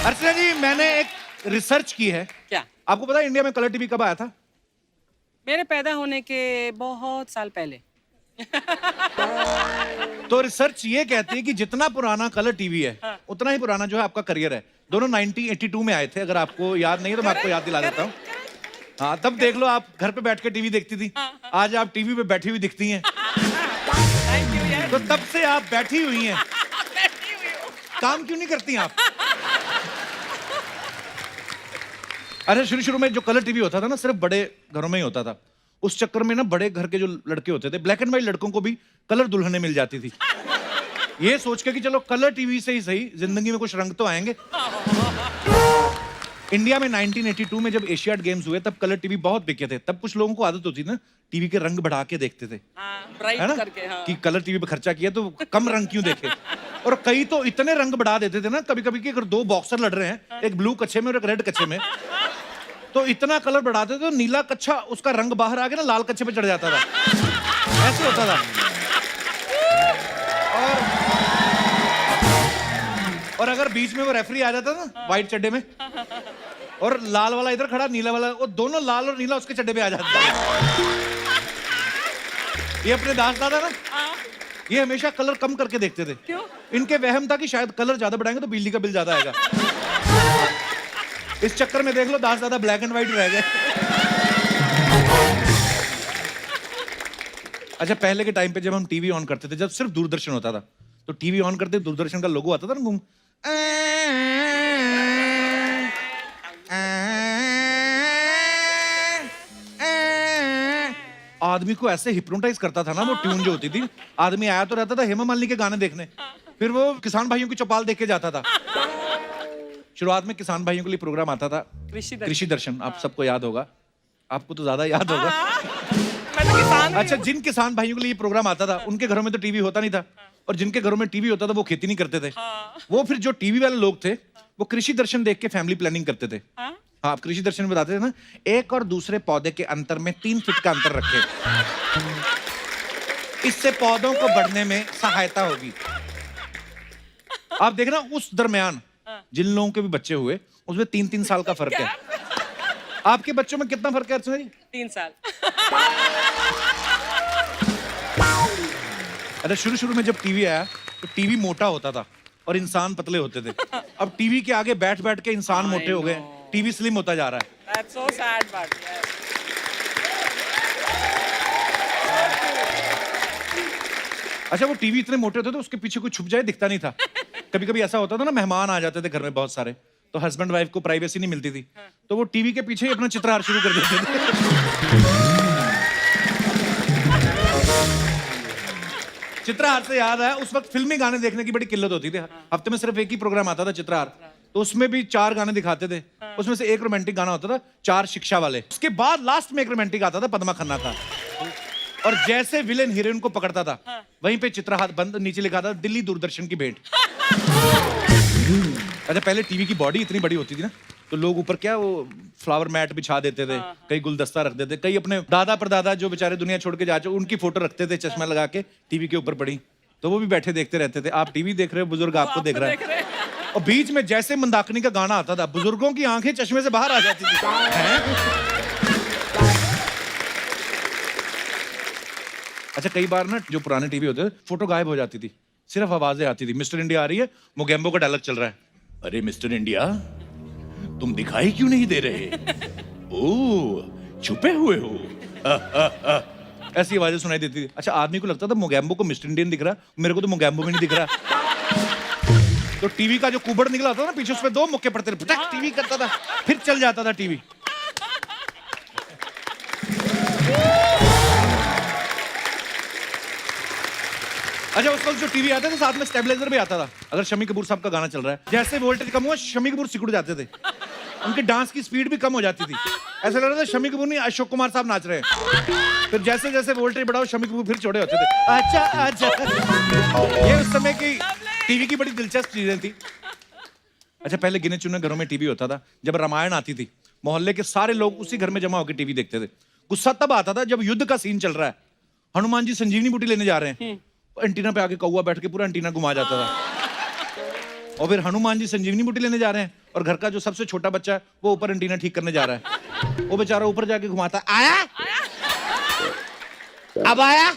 अर्चना जी, मैंने एक रिसर्च की है। क्या? आपको पता है इंडिया में कलर टीवी कब आया था? मेरे पैदा होने के बहुत साल पहले। तो रिसर्च ये कहती है कि जितना पुराना कलर टीवी है, हाँ। उतना ही पुराना जो है आपका करियर है। दोनों 1982 में आए थे। अगर आपको याद नहीं है तो मैं आपको याद दिला देता हूँ। हाँ, तब देख लो, आप घर पे बैठ के टीवी देखती थी। आज आप टीवी पे बैठी हुई दिखती हैं। थैंक यू यार। तो तब से आप बैठी हुई हैं। बैठी हुई हूँ। काम क्यों नहीं करती आप? अरे शुरू में जो कलर टीवी होता था ना, सिर्फ बड़े घरों में ही होता था। उस चक्कर में ना बड़े घर के जो लड़के होते थे, ब्लैक एंड व्हाइट लड़कों को भी कलर दुल्हनें मिल जाती थी। ये सोच के कि चलो कलर टीवी से ही सही जिंदगी में कुछ रंग तो आएंगे। इंडिया में 1982 में जब एशियाड गेम्स हुए तब कलर टीवी बहुत बिके थे। तब कुछ लोगों को आदत होती थी ना, टीवी के रंग बढ़ा के देखते थे, हाँ, है ब्राइट ना? करके। हाँ। कि कलर टीवी पे खर्चा किया तो कम रंग क्यों देखे। और कई तो इतने रंग बढ़ा देते थे ना कभी कभी कि अगर दो बॉक्सर लड़ रहे हैं, एक ब्लू कच्छे में और एक रेड कच्छे में, तो इतना कलर बढ़ाते थे तो नीला कच्छा उसका रंग बाहर आ गया ना, लाल कच्छे पे चढ़ जाता था। ऐसे होता था। और अगर बीच में वो रेफरी आ जाता ना व्हाइट चड्डे में, और लाल वाला इधर खड़ा, नीला वाला, वो दोनों लाल और नीला उसके चड्डे पे आ जाता है। ये अपने दास दादा ना, ये हमेशा कलर कम करके देखते थे। क्यों? इनके वहम था कि शायद कलर ज्यादा बढ़ाएंगे तो बिजली का बिल ज्यादा आएगा। इस चक्कर में देख लो दास दादा ब्लैक एंड व्हाइट रह गए। अच्छा, पहले के टाइम पे जब हम टीवी ऑन करते थे, जब सिर्फ दूरदर्शन होता था, तो टीवी ऑन करते दूरदर्शन का लोगो आता था ना, घूम, आदमी को ऐसे हिप्नोटाइज करता था ना वो ट्यून जो होती थी। आदमी आया तो रहता था हेमा मालिनी के गाने देखने, फिर वो किसान भाइयों की चौपाल देख के जाता था। शुरुआत में किसान भाइयों के लिए प्रोग्राम आता था कृषि दर्शन, आप सबको याद होगा, आपको तो ज्यादा याद होगा। मैं तो किसान अच्छा, जिन किसान भाइयों के लिए प्रोग्राम आता था उनके घरों में तो टीवी होता नहीं था, और जिनके घरों में टीवी होता था वो खेती नहीं करते थे। वो फिर जो टीवी वाले लोग थे वो कृषि दर्शन देख के फैमिली प्लानिंग करते थे। हाँ, आप कृषि दर्शन में बताते थे ना, एक और दूसरे पौधे के अंतर में 3 फीट का अंतर रखें, इससे पौधों को बढ़ने में सहायता होगी। आप देखना उस दरमियान जिन लोगों के भी बच्चे हुए उसमें 3-3 साल का फर्क है। आपके बच्चों में कितना फर्क है अर्चना जी? 3 साल। अरे शुरू में जब टीवी आया तो टीवी मोटा होता था और इंसान पतले होते थे। अब टीवी के आगे बैठ बैठ के इंसान मोटे हो गए, टीवी स्लिम होता जा रहा है। That's so sad, but yes. अच्छा, वो टीवी इतने मोटे होते थे उसके पीछे कोई छुप जाए दिखता नहीं था। कभी कभी ऐसा होता था ना, मेहमान आ जाते थे घर में बहुत सारे, तो हस्बैंड वाइफ को प्राइवेसी नहीं मिलती थी, तो वो टीवी के पीछे ही अपना चित्रहार शुरू कर देते थे। चित्रहार से याद आया, उस वक्त फिल्मी गाने देखने की बड़ी किल्लत होती थी। हफ्ते में सिर्फ एक ही प्रोग्राम आता था चित्रहार, तो उसमें भी 4 गाने दिखाते थे। उसमें से एक रोमांटिक गाना होता था, 4 शिक्षा वाले। उसके बाद लास्ट में एक रोमांटिक आता था पद्मा खन्ना का, और जैसे विलेन हीरोइन को पकड़ता था वहीं पे चित्रहार बंद, नीचे लिखा था दिल्ली दूरदर्शन की भेंट। अच्छा, पहले टीवी की बॉडी इतनी बड़ी होती थी ना, तो लोग ऊपर क्या वो फ्लावर मैट बिछा देते थे, कई गुलदस्ता रख देते, कई अपने दादा परदादा जो बेचारे दुनिया छोड़ के जा चुके उनकी फोटो रखते थे चश्मा लगा के टीवी के ऊपर पड़ी, तो वो भी बैठे देखते रहते थे। आप टीवी देख रहे हो, बुजुर्ग आपको देख रहा है। और बीच में जैसे मंदाकिनी का गाना आता था, बुजुर्गों की आंखें चश्मे से बाहर आ जाती थी। अच्छा, कई बार ना जो पुराने टीवी होते थे, फोटो गायब हो जाती थी, सिर्फ आवाजें आती थी। मिस्टर इंडिया आ रही है, मोगेम्बो का डायलॉग चल रहा है, अरे मिस्टर इंडिया तुम दिखाई क्यों नहीं दे रहे? ओह, छुपे हुए हो। ऐसी आवाजें सुनाई देती थी। अच्छा, आदमी को लगता था मोगेम्बो को मिस्टर इंडियन दिख रहा, मेरे को तो मोगेम्बो भी नहीं दिख रहा। तो टीवी का जो कुबड़ निकला था ना पीछे, उसमें 2 मुक्के पड़ते थे, फटक टीवी करता था, फिर चल जाता था टीवी। अच्छा, उस वक्त जो टीवी आता था साथ में स्टेबलाइजर भी आता था। अगर शम्मी कपूर साहब का गाना चल रहा है, जैसे वोल्टेज कम हुआ शम्मी कपूर सिकुड़ जाते थे, उनके डांस की स्पीड भी कम हो जाती थी। ऐसा लग रहा था शम्मी कपूर नहीं अशोक कुमार साहब नाच रहे हैं। फिर जैसे जैसे वोल्टेज बढ़ाओ शम्मी कपूर फिर छोड़े होते थे। अच्छा अच्छा, ये उस समय की टीवी की बड़ी दिलचस्प चीजें थी। अच्छा, पहले गिने चुने घरों में टीवी होता था। जब रामायण आती थी, मोहल्ले के सारे लोग उसी घर में जमा होकर टीवी देखते थे। गुस्सा तब आता था जब युद्ध का सीन चल रहा है, हनुमान जी संजीवनी बूटी लेने जा रहे हैं, एंटीना पे आके कौवा बैठ के पूरा एंटीना घुमा जाता था। और फिर हनुमान जी संजीवनी बूटी लेने जा रहे हैं और घर का जो सबसे छोटा बच्चा है वो ऊपर एंटीना ठीक करने जा रहा है। वो बेचारा ऊपर जाके घुमाता, आया अब आया।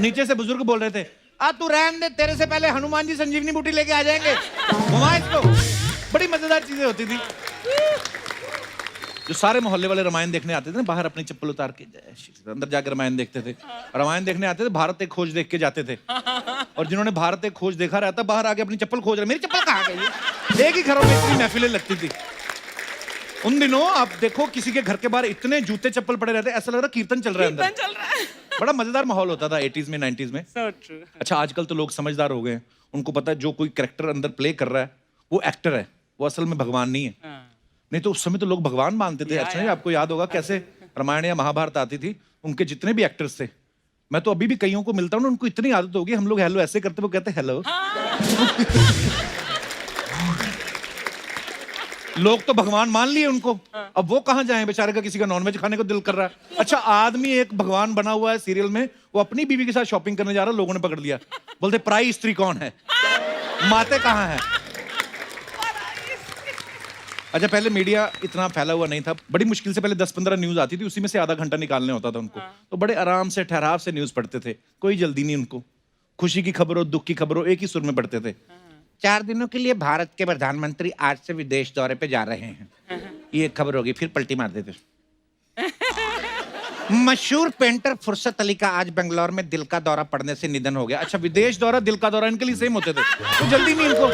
नीचे से बुजुर्ग बोल रहे थे, तू रहने दे, तेरे से पहले हनुमान जी संजीवनी बूटी लेके आ जाएंगे, घुमा इसको। बड़ी मजेदार चीजें होती थी। जो सारे मोहल्ले वाले रामायण देखने आते थे ना, बाहर अपनी चप्पल उतार के अंदर जाकर रामायण देखते थे। रामायण देखने आते थे, भारत एक खोज देख के जाते थे। और जिन्होंने भारत एक खोज देखा रहता, बाहर आके अपनी चप्पल खोज रहे, मेरी चप्पल कहाँ गई है? एक ही घरों में इतनी महफिलें लगती थी उन दिनों। आप देखो किसी के घर के बाहर इतने जूते चप्पल पड़े रहते, ऐसा लग रहा कीर्तन चल रहा है अंदर। बड़ा मजेदार माहौल होता था 80s में 90s में। So true. अच्छा, आजकल तो लोग समझदार हो गए हैं, उनको पता है जो कोई कैरेक्टर अंदर प्ले कर रहा है वो एक्टर है, वो असल में भगवान नहीं है। नहीं तो उस समय तो लोग भगवान मानते थे। अच्छा नहीं, आपको याद होगा कैसे रामायण या महाभारत आती थी, उनके जितने भी एक्टर्स थे, मैं तो अभी भी कईयों को मिलता हूँ ना, उनको इतनी आदत होगी, हम लोग हेलो ऐसे करते, वो कहते हेलो। लोग तो भगवान मान लिए उनको, अब वो कहाँ जाएं बेचारे का, किसी का नॉनवेज खाने को दिल कर रहा है। अच्छा, आदमी एक भगवान बना हुआ है सीरियल में, वो अपनी बीवी के साथ शॉपिंग करने जा रहा है, लोगों ने पकड़ लिया, बोलते पराई स्त्री कौन है, माते कहाँ है। अच्छा, पहले मीडिया इतना फैला हुआ नहीं था, बड़ी मुश्किल से पहले 10-15 न्यूज आती थी, उसी में से आधा घंटा निकालने होता था उनको। तो बड़े आराम से ठहराव से न्यूज पढ़ते थे, कोई जल्दी नहीं उनको, खुशी की खबर हो दुख की खबर हो एक ही सुर में पढ़ते थे। 4 दिनों के लिए भारत के प्रधानमंत्री आज से विदेश दौरे पे जा रहे हैं, ये खबर होगी, फिर पलटी मार देते। मशहूर पेंटर फुर्सत अली का आज बेंगलोर में दिल का दौरा पड़ने से निधन हो गया। अच्छा, विदेश दौरा दिल का दौरा इनके लिए सेम होते थे, तो जल्दी नहीं इनको।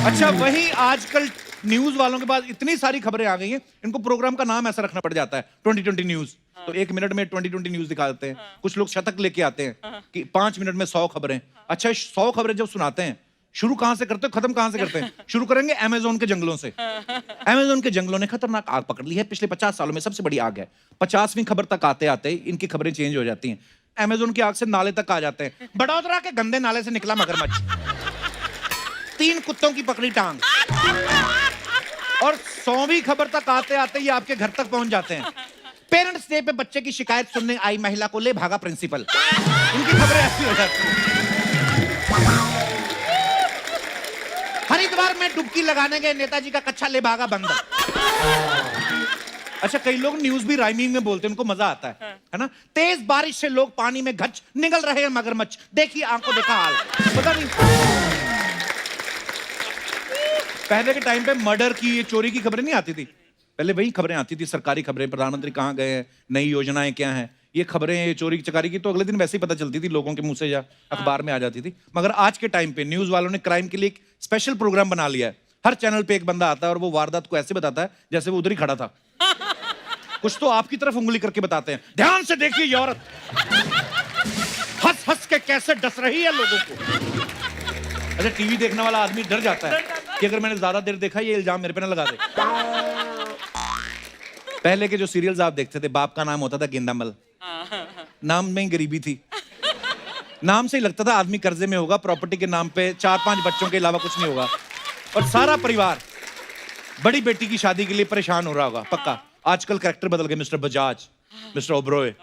अच्छा, वही आजकल न्यूज वालों के पास इतनी सारी खबरें आ गई हैं, इनको प्रोग्राम का नाम ऐसा रखना पड़ जाता है 2020 न्यूज। तो 1 मिनट में 2020 न्यूज दिखा देते हैं। कुछ लोग शतक लेके आते हैं कि 5 मिनट में 100 खबरें। अच्छा, 100 खबरें जब सुनाते हैं, शुरू कहां से करते हो, खत्म कहां से करते हैं? शुरू करेंगे अमेज़न के जंगलों से। अमेज़न के जंगलों ने खतरनाक आग पकड़ ली है, पिछले 50 सालों में सबसे बड़ी आग है। 50वीं खबर तक आते आते इनकी खबरें चेंज हो जाती हैं। अमेज़न की आग से नाले तक आ जाते हैं, बड़ौदरा के गंदे नाले से निकला मगरमच्छ, 3 कुत्तों की पकड़ी टांग। और 100वीं खबर तक आते आते ये आपके घर तक पहुंच जाते हैं। पेरेंट्स डे पे बच्चे की शिकायत सुनने आई महिला को ले भागा प्रिंसिपल। इनकी खबरें ऐसी हो जाती हैं। हरिद्वार में डुबकी लगाने गए नेताजी का कच्चा ले भागा बंदर। अच्छा, कई लोग न्यूज भी राइमिंग में बोलते हैं, उनको मजा आता है ना। तेज बारिश से लोग पानी में गच निगल रहे हैं मगरमच्छ, देखिए आंखों देखा हाल। पता नहीं पहले के टाइम पे मर्डर की, चोरी की खबरें नहीं आती थी, पहले वही खबरें आती थी, सरकारी खबरें, प्रधानमंत्री कहाँ गए हैं, नई योजनाएं क्या हैं, ये खबरें, ये चोरी चकारी की तो अगले दिन वैसे ही पता चलती थी, लोगों के मुंह से या अखबार में आ जाती थी। मगर आज के टाइम पे न्यूज वालों ने क्राइम के लिए एक स्पेशल प्रोग्राम बना लिया है। हर चैनल पे एक बंदा आता है और वो वारदात को ऐसे बताता है जैसे वो उधर ही खड़ा था। कुछ तो आपकी तरफ उंगली करके बताते हैं, ध्यान से देखिए ये औरत हंस हंस के कैसे डस रही है लोगों को। अच्छा, टीवी देखने वाला आदमी डर जाता है कि अगर मैंने ज्यादा देर देखा ये इल्जाम मेरे पे ना लगा दे। पहले के जो सीरियल्स आप देखते थे, बाप का नाम होता था गेंदामल, नाम में गरीबी थी, नाम से ही लगता था आदमी कर्जे में होगा, प्रॉपर्टी के नाम पे 4-5 बच्चों के अलावा कुछ नहीं होगा, और सारा परिवार बड़ी बेटी की शादी के लिए परेशान हो रहा होगा पक्का। आजकल कैरेक्टर बदल गए, मिस्टर बजाज, मिस्टर ओब्रॉय,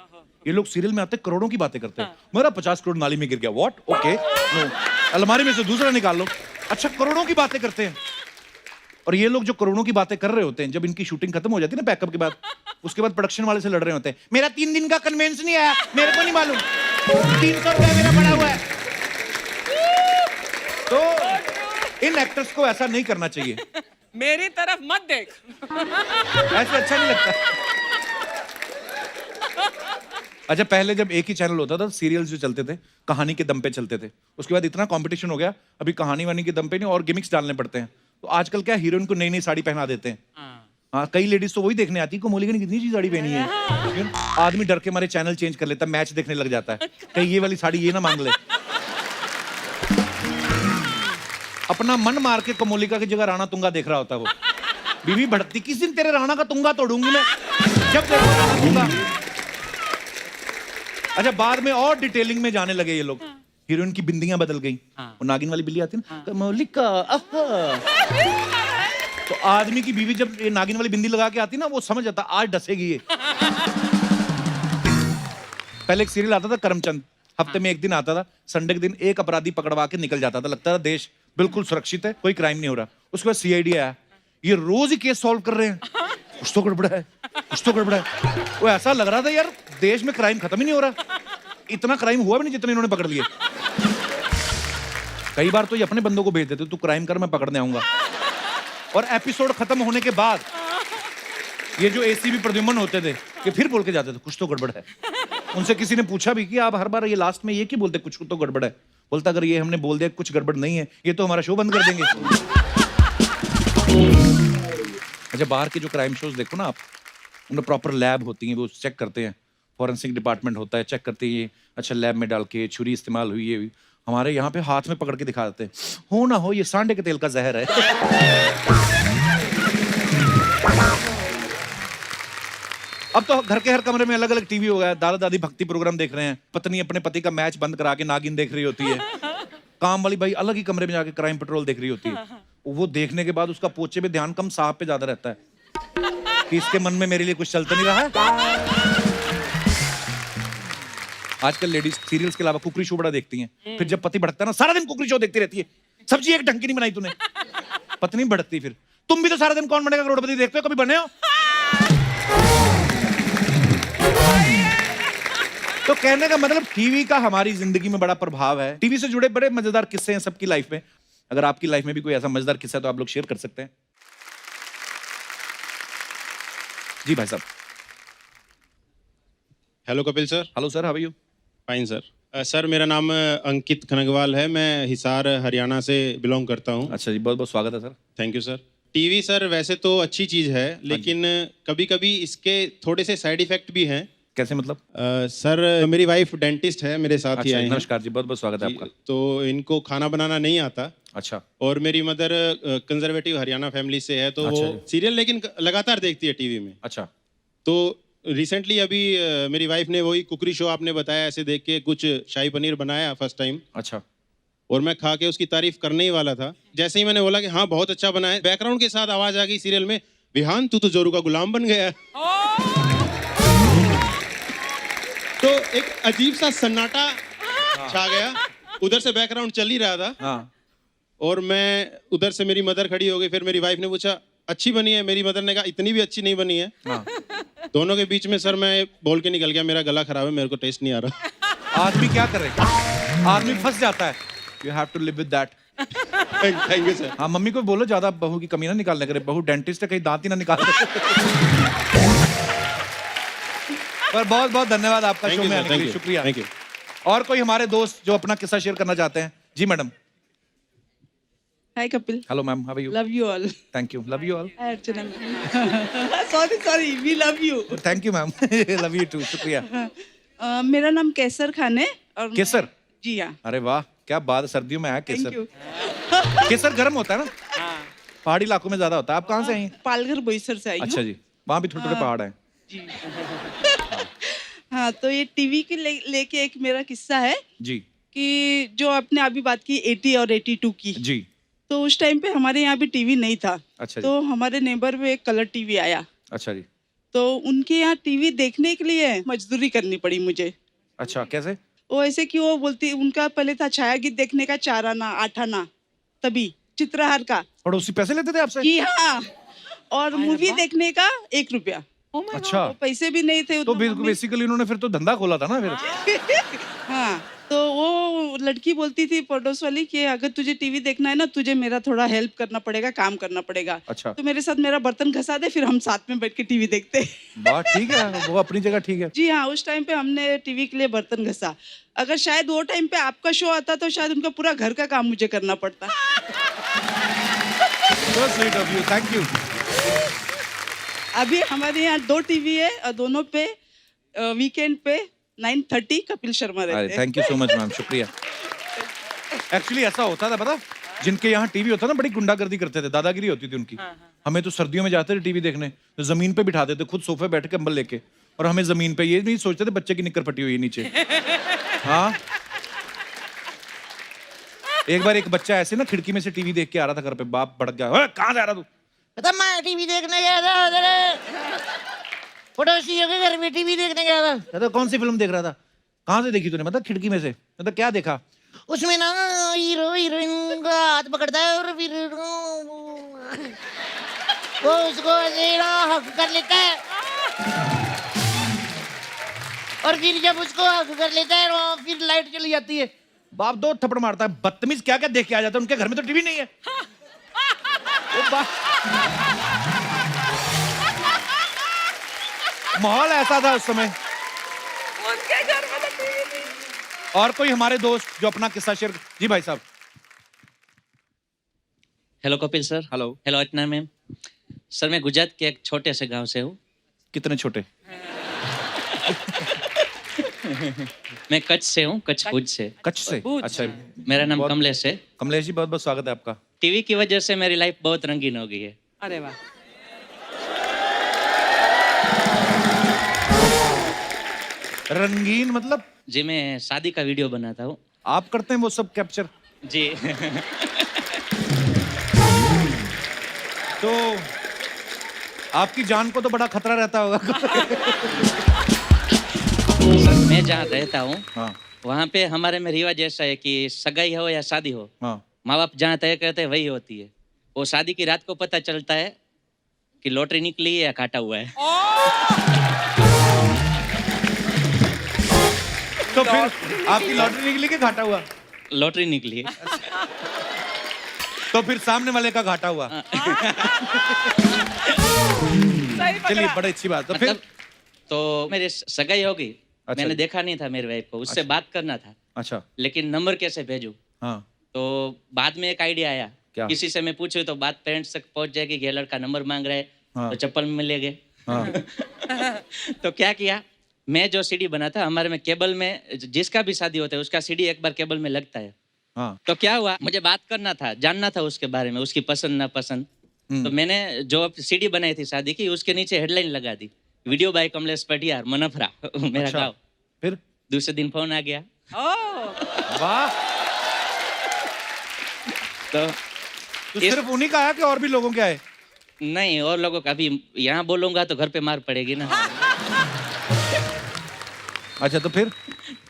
ये लोग सीरियल में आते करोड़ों की बातें करते हैं। मेरा 50 करोड़ नाली में गिर गया, व्हाट, ओके, नो, अलमारी में से दूसरा निकाल लो। अच्छा, करोड़ों की बातें करते हैं। और ये लोग जो करोड़ों की बातें कर रहे होते हैं, जब इनकी शूटिंग खत्म हो जाती है ना पैकअप के बाद, उसके बाद प्रोडक्शन वाले से लड़ रहे होते हैं, मेरा 3 दिन का कन्वेंस नहीं आया, मेरे को नहीं मालूम, 300 रुपया मेरा पड़ा हुआ है। तो इन एक्टर्स को ऐसा नहीं करना चाहिए। मेरी तरफ मत देख। ऐसे अच्छा नहीं लगता। अच्छा, पहले जब एक ही चैनल होता था, सीरियल्स जो चलते थे कहानी के दम पे चलते थे, उसके बाद इतना कंपटीशन हो गया, अभी कहानी वानी के दम पे नहीं और गिमिक्स डालने पड़ते हैं। तो आजकल क्या, हीरोइन को नई नई साड़ी पहना देते हैं। हाँ, कई लेडीज तो वही देखने आती है, कोमोलिका ने कितनी अच्छी साड़ी पहनी है। आदमी डर के मारे चैनल चेंज कर लेता है, मैच देखने लग जाता है, कहीं ये वाली साड़ी ये ना मांग ले। अपना मन मार के कोमोलिका की जगह राणा तुंगा देख रहा होता है वो। बीवी भड़कती, किस दिन तेरे राणा का तुंगा तोड़ूंगी मैं, जब देखो राणा तुंगा। अच्छा, बाद में और डिटेलिंग में जाने लगे ये लोग, हीरोइन की बिंदियां बदल गई, वो नागिन वाली बिल्ली आती है ना, मौलिका, तो आदमी की बीवी जब ये नागिन वाली बिंदी लगा के आती ना, वो समझ जाता आज डसेगी ये। पहले एक सीरियल आता था करमचंद, हफ्ते में एक दिन आता था, संडे के दिन एक अपराधी पकड़वा के निकल जाता था, लगता था देश बिल्कुल सुरक्षित है, कोई क्राइम नहीं हो रहा। उसके बाद सीआईडी आया, ये रोज ही केस सॉल्व कर रहे हैं, कुछ तो गड़बड़ है, कुछ तो गड़बड़ है। वो ऐसा लग रहा था यार देश में क्राइम खत्म ही नहीं हो रहा, इतना क्राइम हुआ भी नहीं जितने इन्होंने पकड़ लिए। कई बार तो ये अपने बंदों को भेज देते, तू क्राइम कर मैं पकड़ने आऊंगा। और एपिसोड खत्म होने के बाद ये जो एसीबी प्रद्युम्न होते थे ये फिर बोल के जाते थे कुछ तो गड़बड़ है। उनसे किसी ने पूछा भी कि आप हर बार ये लास्ट में ये क्यों बोलते कुछ तो गड़बड़ है? बोलता अगर ये हमने बोल दिया कुछ गड़बड़ नहीं है ये तो हमारा शो बंद कर देंगे। अच्छा, बाहर के जो क्राइम शोज देखो ना आप, उनमें प्रॉपर लैब होती है, वो चेक करते हैं, फॉरेंसिक डिपार्टमेंट होता है, चेक करते हैं अच्छा लैब में डाल के छुरी इस्तेमाल हुई है। हमारे यहाँ पे हाथ में पकड़ के दिखा देते हैं, हो ना हो ये सांडे के तेल का जहर है। अब तो घर के हर कमरे में अलग अलग टीवी हो गया, दादा दादी भक्ति प्रोग्राम देख रहे हैं, पत्नी अपने पति का मैच बंद करा के नागिन देख रही होती है, काम वाली भाई अलग ही कमरे में जाके क्राइम पेट्रोल देख रही होती है। वो देखने के बाद उसका पोचे पे ध्यान कम साहब पे ज्यादा रहता है कि इसके मन में मेरे लिए कुछ चलता नहीं रहा है। आजकल लेडीज सीरियल्स के अलावा कुकरी शो बड़ा देखती हैं, फिर जब पति भड़कता है ना सारा दिन कुकरी शो देखती रहती है, सब्जी एक ढंग की नहीं बनाई तूने, पत्नी भड़कती। फिर तुम भी तो सारा दिन कौन बनेगा करोड़पति देखते हो, कभी बने हो? तो कहने का मतलब टीवी का हमारी जिंदगी में बड़ा प्रभाव है। टीवी से जुड़े बड़े मजेदार किस्से हैं सबकी लाइफ में। अगर आपकी लाइफ में भी कोई ऐसा मजेदार किस्सा है तो आप लोग शेयर कर सकते हैं। जी भाई साहब। Hello Kapil sir. Hello sir, how are you? Fine sir. Sir मेरा नाम अंकित खनगवाल है, मैं हिसार हरियाणा से बिलोंग करता हूँ। अच्छा जी, बहुत बहुत स्वागत है sir. Thank you sir. TV sir वैसे तो अच्छी चीज़ है, लेकिन कभी कभी इसके थोड़े से साइड इफेक्ट भी हैं। कैसे मतलब? सर मेरी वाइफ डेंटिस्ट है, मेरे साथ ही अच्छा, आई हैं। नमस्कार जी, बहुत बहुत स्वागत है आपका। तो इनको खाना बनाना नहीं आता। अच्छा। और मेरी मदर कंजर्वेटिव हरियाणा फैमिली से है, तो अच्छा वो सीरियल लेकिन लगातार देखती है टीवी में। अच्छा। तो रिसेंटली अभी मेरी वाइफ ने वही कुकरी शो आपने बताया, ऐसे देख के कुछ शाही पनीर बनाया फर्स्ट टाइम। अच्छा। और मैं खा के उसकी तारीफ करने ही वाला था, जैसे ही मैंने बोला कि हाँ बहुत अच्छा बना है, बैकग्राउंड के साथ आवाज आ गई सीरियल में, विहान तू तो जोरू का गुलाम बन गया। तो एक अजीब सा सन्नाटा छा गया, उधर से बैकग्राउंड चल ही रहा था। हाँ। और मैं उधर से मेरी मदर खड़ी हो गई, फिर मेरी वाइफ ने पूछा अच्छी बनी है, मेरी मदर ने कहा इतनी भी अच्छी नहीं बनी है। हाँ। दोनों के बीच में सर मैं बोल के निकल गया, मेरा गला खराब है, मेरे को टेस्ट नहीं आ रहा। आदमी क्या करे, आदमी फंस जाता है। You have to live with that. Thank you sir. हाँ, मम्मी को बोलो ज्यादा बहू की कमी ना निकालने करे, बहू डेंटिस्ट है, कहीं दांत ही ना निकाल दे। पर बहुत बहुत धन्यवाद आपका शो में आने के लिए, शुक्रिया। Thank you. और कोई हमारे दोस्त जो अपना किस्सा शेयर करना चाहते हैं? जी madam. Hi Kapil. Hello ma'am, how are you? Love you all. Thank you, love you all. Hi Archana. sorry, we love you. Thank you ma'am, love you too, शुक्रिया। मेरा नाम केसर खान है और केसर? जी हाँ। अरे वाह, क्या बात है, सर्दियों में है थैंक केसर। यू। केसर गर्म होता है ना? पहाड़ी इलाकों में ज्यादा होता है। आप कहाँ से आई हैं? पालघर बोईसर से आई हूँ। अच्छा जी, वहाँ भी थोड़े थोड़े पहाड़ हैं। जी। हाँ, तो ये टीवी के लेके एक मेरा किस्सा है जी। कि जो आपने अभी बात की 80 और 82 की, जी। तो उस टाइम पे हमारे यहाँ भी टीवी नहीं था। अच्छा जी। तो हमारे नेबर में एक कलर टीवी आया, अच्छा जी। तो उनके यहाँ टीवी देखने के लिए मजदूरी करनी पड़ी मुझे। अच्छा, कैसे? वो ऐसे कि वो बोलती, उनका पहले था छाया गीत देखने का 4 आना 8 आना, तभी चित्रहार का। पड़ोसी पैसे लेते थे आपसे? जी हाँ, और मूवी देखने का 1 रुपया। अच्छा। तो पैसे भी नहीं थे तो उतना, बेसिकली उन्होंने फिर तो धंधा खोला था ना फिर। हाँ, तो वो लड़की बोलती थी पड़ोस वाली कि अगर तुझे टीवी देखना है ना, तुझे मेरा थोड़ा हेल्प करना पड़ेगा, काम करना पड़ेगा। अच्छा। तो मेरे साथ मेरा बर्तन घसा दे, फिर हम साथ में बैठ के टीवी देखते। बात ठीक है, वो अपनी जगह ठीक है। जी हाँ, उस टाइम पे हमने टीवी के लिए बर्तन घसा। अगर शायद वो टाइम पे आपका शो आता तो शायद उनका पूरा घर का काम मुझे करना पड़ता। So sweet of you, thank you. अभी हमारे यहाँ 2 टीवी है और दोनों पे वीकेंड पे 9:30 कपिल शर्मा रहते हैं। Thank you so much ma'am, शुक्रिया। एक्चुअली ऐसा होता था पता, जिनके यहाँ टीवी होता ना बड़ी गुंडागर्दी करते थे, दादागिरी होती थी उनकी। हमें तो सर्दियों में जाते थे टीवी देखने, तो जमीन पे बिठाते थे, खुद सोफे बैठ के कंबल लेके, और हमें जमीन पे, ये नहीं सोचते थे बच्चे की निक्कर फटी हुई है नीचे। हाँ, एक बार एक बच्चा ऐसे ना खिड़की में से टीवी देख के आ रहा था घर पे, बाप भड़क गया, कहाँ जा रहा तू? पता मैं टीवी देखने गया था उधर, पड़ोसियों के घर में टीवी देखने गया था। कहता कौन सी फिल्म देख रहा था? कहाँ से देखी तूने, मतलब खिड़की में से, मतलब क्या देखा? उसमें ना हीरो हीरोइन का हाथ पकड़ता है और फिर वो उसको ऐसे ना हक कर लेता है और फिर जब उसको हक कर लेता है वो फिर लाइट चली जाती है। बाप दो थप्पड़ मारता है, बदतमीज, क्या क्या देख के आ जाता है, उनके घर में तो टीवी नहीं है। वो माहौल ऐसा था उस समय। उनके घर में तो टीवी नहीं। और कोई हमारे दोस्त जो अपना किस्सा शेयर, जी भाई साहब। Hello Kapil sir. Hello. Hello Archana ma'am. Sir मैं गुजरात के एक छोटे से गांव से हूँ। कितने छोटे? मैं कच्छ से हूँ, कच्छ भुज से। कच्छ से? भुज। अच्छा। मेरा नाम बहुत- कमलेश है। कमलेश जी बहुत बहुत स्वागत है आपका। टीवी की वजह से मेरी लाइफ बहुत रंगीन हो गई है। अरे वाह। रंगीन मतलब? जी मैं शादी का वीडियो बनाता हूँ। आप करते हैं वो सब कैप्चर? जी। तो आपकी जान को तो बड़ा खतरा रहता होगा। सर मैं जहाँ रहता हूँ हाँ वहाँ पे हमारे में रिवाज ऐसा है कि सगाई हो या शादी हो, हाँ। माँ बाप जहाँ तय करते हैं वही होती है। वो शादी की रात को पता चलता है कि लॉटरी निकली है या काटा हुआ है। तो फिर आपकी लॉटरी निकली कि घाटा हुआ? लॉटरी निकली है। तो फिर सामने वाले का घाटा हुआ। सही चलिए पकड़ा। बड़ी अच्छी बात। तो फिर मतलब तो मेरी सगाई हो गई। अच्छा मैंने जी। देखा नहीं था मेरी वाइफ को, उससे बात करना था, अच्छा। लेकिन नंबर कैसे भेजूं? हाँ तो बाद में एक आइडिया आया। क्या? किसी से मैं पूछूं तो बात पेरेंट्स तक पहुंच जाएगी कि ये लड़का नंबर मांग रहा है। हाँ। तो चप्पल में ले गए। हाँ। तो क्या किया, मैं जो सीडी बना था, हमारे में केबल में जिसका भी शादी होता है उसका सीडी एक बार केबल में लगता है। हाँ। तो क्या हुआ, मुझे बात करना था, जानना था उसके बारे में, उसकी पसंद नापसंद। हम्म। तो मैंने जो सीडी बनाई थी शादी की, उसके नीचे हेडलाइन लगा दी, वीडियो बाय कमलेश पटियार मनफरा, मेरा अच्छा। गाँव। फिर? दूसरे दिन फोन आ गया। ओह। वाह। तो तो सिर्फ उन्हीं का आया कि और भी लोगों के आए? नहीं, और लोगों का, अभी यहाँ बोलूंगा तो घर पे मार पड़ेगी ना। अच्छा तो फिर?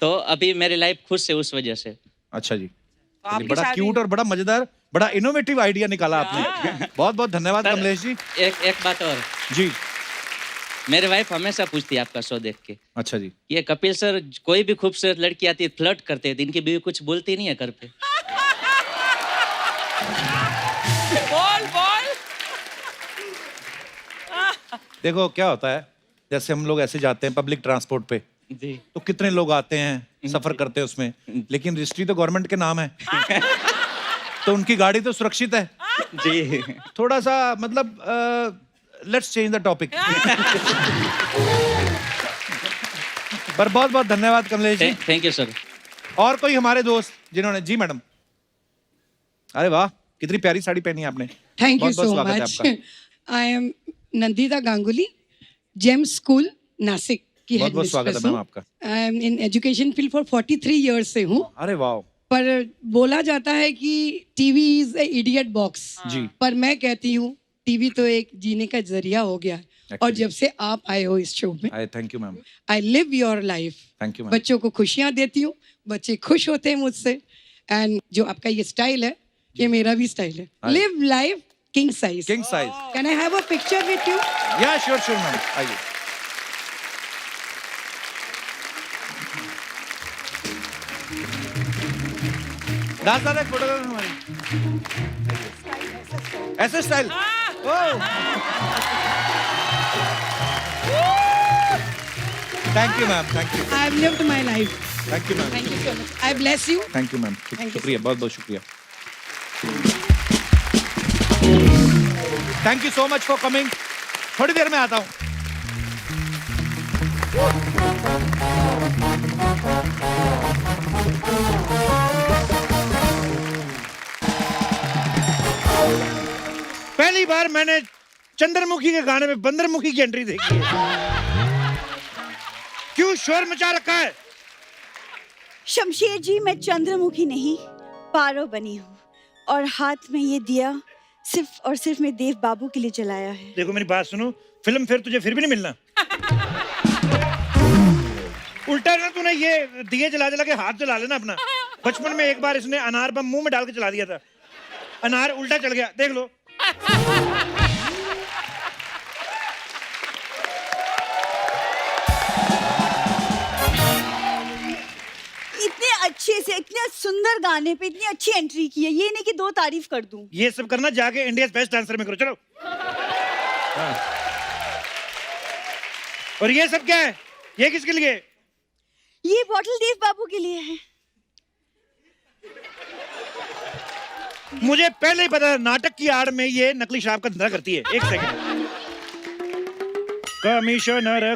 तो अभी मेरी लाइफ खुश है उस वजह से। अच्छा जी। तो आपकी बड़ा शादी- क्यूट और बड़ा मजेदार, बड़ा इनोवेटिव आइडिया निकाला आपने। बहुत बहुत धन्यवाद सर, कमलेश जी। एक बात और, जी। मेरी वाइफ हमेशा पूछती है आपका शो देख के, अच्छा जी। ये कपिल सर कोई भी खूबसूरत लड़की आती है फ्लर्ट करते हैं, इनकी बीवी कुछ बोलती नहीं है घर पे। बोल बोल। देखो क्या होता है, जैसे हम लोग ऐसे जाते हैं पब्लिक ट्रांसपोर्ट पे, जी। तो कितने लोग आते हैं, सफर करते हैं उसमें, लेकिन रजिस्ट्री तो गवर्नमेंट के नाम है। तो उनकी गाड़ी तो सुरक्षित है। जी। थोड़ा सा मतलब लेट्स चेंज द टॉपिक। पर बहुत बहुत धन्यवाद Kamlesh ji. Thank you sir. और कोई हमारे दोस्त जिन्होंने, जी मैडम। अरे वाह, कितनी प्यारी साड़ी पहनी है आपने। Thank you बहुत-बहुत so स्वागत है much. आपका। I am Nandita Ganguly, GEM School, Nashik की बहुत बहुत स्वागत है हेडमिस्ट्रेस मैम हूँ। आपका। I am in education field for 43 years से हूँ। अरे वाह। पर बोला जाता है कि TV is a idiot box. जी। पर मैं कहती हूँ टीवी तो एक जीने का जरिया हो गया है। और Actually. जब से आप आए हो इस शो में, आई thank you ma'am. I live your life. Thank you ma'am. बच्चों को खुशियाँ देती हूँ, बच्चे खुश होते हैं मुझसे। एंड जो आपका ये स्टाइल है, ये मेरा भी स्टाइल है। हाँ। Live life king size. King size. Can I have a picture with you? या श्योर श्योर मैम, आइए। दास दादा फोटोग्राफ हमारी ऐसे style. Thank you ma'am, thank you, I have lived my life. Thank you ma'am, thank you so much. I bless you. Thank you ma'am, Thank you. शुक्रिया, बहुत बहुत शुक्रिया। Thank you so much for coming. थोड़ी देर में आता हूँ। पहली बार मैंने चंद्रमुखी के गाने में बंदरमुखी की एंट्री देखी है। क्यों शोर मचा रखा है? शमशेर जी, मैं चंद्रमुखी नहीं पारो बनी हूँ और हाथ में ये दिया सिर्फ और सिर्फ मैं देव बाबू के लिए जलाया है। देखो मेरी बात सुनो, फिल्म फिर तुझे फिर भी नहीं मिलना। उल्टा ना तूने ये दिए जला जला के हाथ जला लेना अपना। बचपन में एक बार इसने अनार बम मुंह में डाल के चला दिया था, अनार उल्टा चल गया, देख लो। इतने अच्छे से, इतने सुंदर गाने पे इतनी अच्छी एंट्री की है, ये नहीं कि 2 तारीफ कर दूं। ये सब करना जाके इंडिया बेस्ट डांसर में करो, चलो। हाँ। और ये सब क्या है? ये किसके लिए? ये बॉटल देव बाबू के लिए है। मुझे पहले ही पता था नाटक की आड़ में ये नकली शराब का धंधा करती है। एक सेकंड।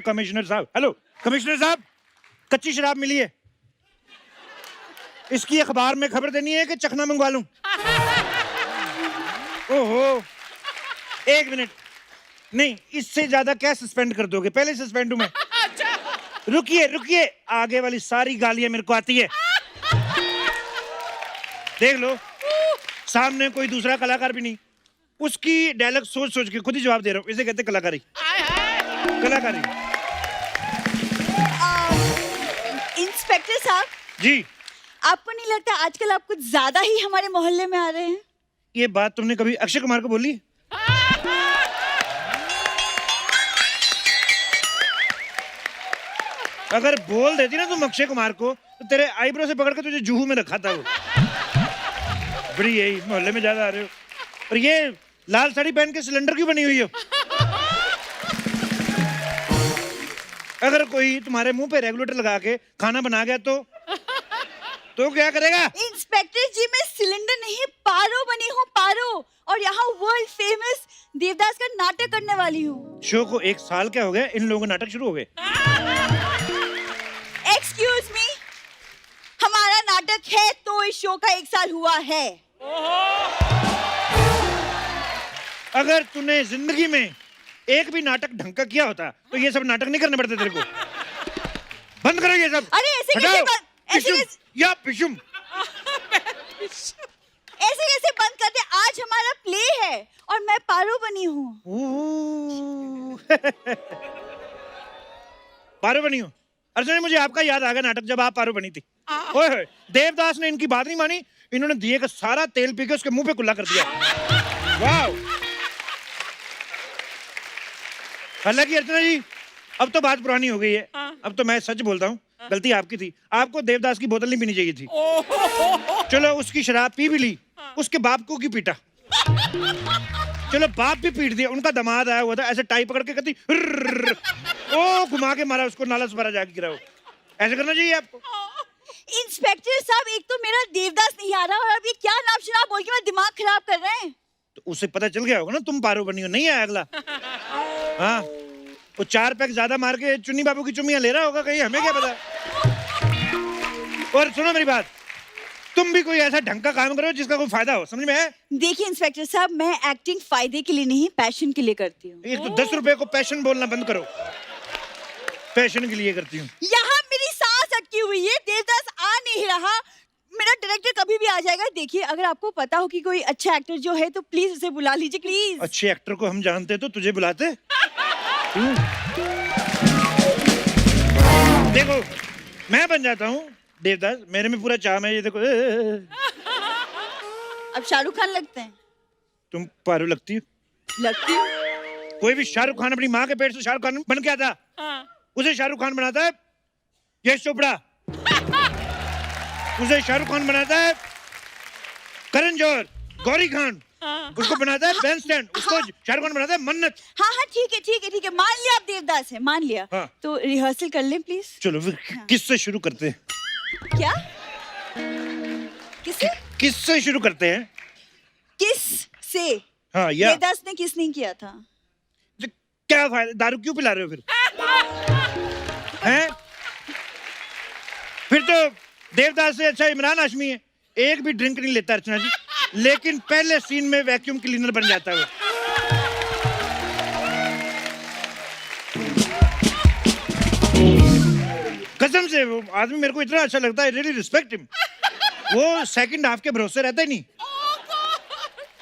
कमिश्नर साहब, हेलो कमिश्नर साहब, कच्ची शराब मिली है, इसकी अखबार में खबर देनी है कि चखना मंगवा लूं? ओहो, 1 मिनट, नहीं इससे ज्यादा क्या सस्पेंड कर दोगे? पहले सस्पेंड हूं मैं। रुकिए रुकिए, आगे वाली सारी गालियां मेरे को आती है। देख लो, सामने कोई दूसरा कलाकार भी नहीं, उसकी डायलॉग सोच सोच के खुद ही जवाब दे रहा हूं। इसे कहते कलाकारी। कलाकारी। इंस्पेक्टर साहब जी, आपको नहीं लगता आजकल आप कुछ ज्यादा ही हमारे मोहल्ले में आ रहे हैं? ये बात तुमने कभी अक्षय कुमार को बोली? अगर बोल देती ना तुम अक्षय कुमार को, तो तेरे आईब्रो से पकड़ के तुझे जूहू में रखा था वो। बड़ी यही मोहल्ले में ज्यादा आ रहे हो। और ये लाल साड़ी पहन के सिलेंडर क्यों बनी हुई हो? अगर कोई तुम्हारे मुंह पे रेगुलेटर लगा के खाना बना गया तो क्या करेगा? इंस्पेक्टर जी, मैं सिलेंडर नहीं पारो बनी हूँ, पारो। और यहाँ वर्ल्ड फेमस देवदास का नाटक करने वाली हूँ। शो को 1 साल क्या हो गया, इन लोगों के नाटक शुरू हो गए। एक्सक्यूज मी, हमारा नाटक है तो इस शो का 1 साल हुआ है। अगर तूने जिंदगी में एक भी नाटक ढंग का किया होता तो ये सब नाटक नहीं करने पड़ते तेरे को। बंद करो ये सब। अरे ऐसे कैसे हटाओ। ऐसे पिशुम कैसे या पिशुम। ऐसे कैसे बंद कर दे? आज हमारा प्ले है और मैं पारो बनी हूँ। पारो बनी हो? अर्जुन, मुझे आपका याद आ गया नाटक जब आप पारो बनी थी। ओए होए, देवदास ने इनकी बात नहीं मानी, इन्होंने दिए का सारा तेल पी के उसके मुंह पे कुल्ला कर दिया। वाह। हालांकि अर्चना जी, अब तो बात पुरानी हो गई है। अब तो मैं सच बोलता हूँ, गलती आपकी थी। आपको देवदास की बोतल नहीं पीनी चाहिए थी। चलो उसकी शराब पी भी ली, उसके बाप को क्यों पीटा? चलो बाप भी पीट दिया, उनका दामाद आया हुआ था, ऐसे टाई पकड़ के कहती ओ घुमा के मारा उसको, नाला से भरा जाके गिराओ। ऐसे करना चाहिए आपको। इंस्पेक्टर साहब, एक तो मेरा देवदास नहीं आ रहा और अब ये क्या नाम शराब बोल के मेरा दिमाग खराब कर रहे हैं। तो उसे पता चल गया होगा ना तुम पारो बनी हो, नहीं आया अगला। हाँ, वो 4 पैक ज्यादा मार के चुन्नी बाबू की चुम्मियां ले रहा होगा कहीं, हमें क्या पता। और सुनो मेरी बात, तुम भी कोई ऐसा ढंग का काम करो जिसका कोई फायदा हो, समझ में है? देखिए इंस्पेक्टर साहब, मैं एक्टिंग फायदे के लिए नहीं, पैशन के लिए करती हूँ। एक तो 10 रुपए को पैशन बोलना बंद करो। पैशन के लिए करती हूँ। यहाँ मेरी सांस अटकी हुई है, देवदास आ नहीं रहा। मेरा डायरेक्टर कभी भी आ जाएगा। देखिए, अगर आपको पता हो कि कोई अच्छा एक्टर जो है तो प्लीज उसे बुला लीजिए, प्लीज। अच्छे एक्टर को हम जानते तो तुझे बुलाते। देखो, मैं बन जाता हूँ देवदास, मेरे में पूरा चाम है। ये देखो, अब शाहरुख खान लगते हैं। तुम पारो लगती हो। लगती हूँ। कोई भी शाहरुख खान अपनी माँ के पेट से शाहरुख खान बन के आता, उसे शाहरुख खान बनाता है यश चोपड़ा। उसे शाहरुख खान बनाता है करण जौहर, गौरी खान। उसको बनाता है बैन स्टैंड, उसको शाहरुख खान बनाता है मन्नत। हाँ हाँ, ठीक है ठीक है ठीक है, मान लिया आप देवदास है, मान लिया। हाँ। तो रिहर्सल कर लें प्लीज। चलो फिर किससे शुरू करते हैं? क्या? किससे? किससे शुरू करते हैं? किस से? हाँ, या देवदास ने किस नहीं किया था? क्या फायदा, दारू क्यों पिला रहे हो फिर? हैं? फिर तो देवदास से अच्छा इमरान हाशमी है, एक भी ड्रिंक नहीं लेता अर्चना जी, लेकिन पहले सीन में वैक्यूम क्लीनर बन जाता है वो। कसम से वो आदमी मेरे को इतना अच्छा लगता है, रियली रिस्पेक्ट हिम। वो सेकंड हाफ के भरोसे रहता ही नहीं।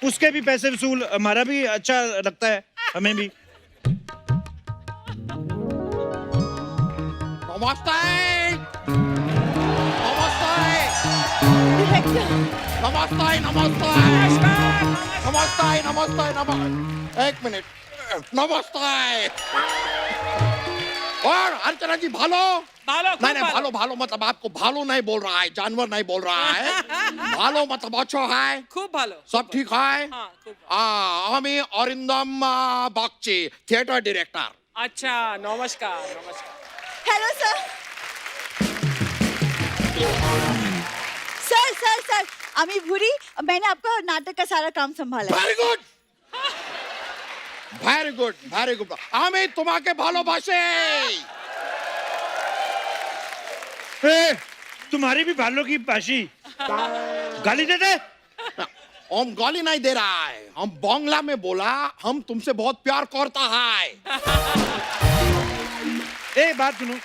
उसके भी पैसे वसूल, हमारा भी अच्छा लगता है, हमें भी। नमस्ते नमस्ते डायरेक्टर नमस्ते नमस्ते नमस्ते नमस्ते नमस्ते एक मिनट नमस्ते और अर्चना जी भालो भालो, खूब नहीं नहीं भालो भालो मतलब आपको भालो नहीं बोल रहा है जानवर नहीं बोल रहा है भालो मतलब अच्छा है खूब ভালো सब ठीक है हाँ खूब আমি অরিন্দম বাগচি থিয়েটার ডিরেক্টর अच्छा नमस्कार नमस्कार hello sir sir sir sir अमी भूरी मैंने आपका नाटक का सारा काम संभाला है। Very good very good very good আমি তোমাকে ভালোবাসি ए, तुम्हारी भी भालों की पाशी गाली देते। हम गाली नहीं दे रहा है हम बांग्ला में बोला हम तुमसे बहुत प्यार करता है ए बात सुनो,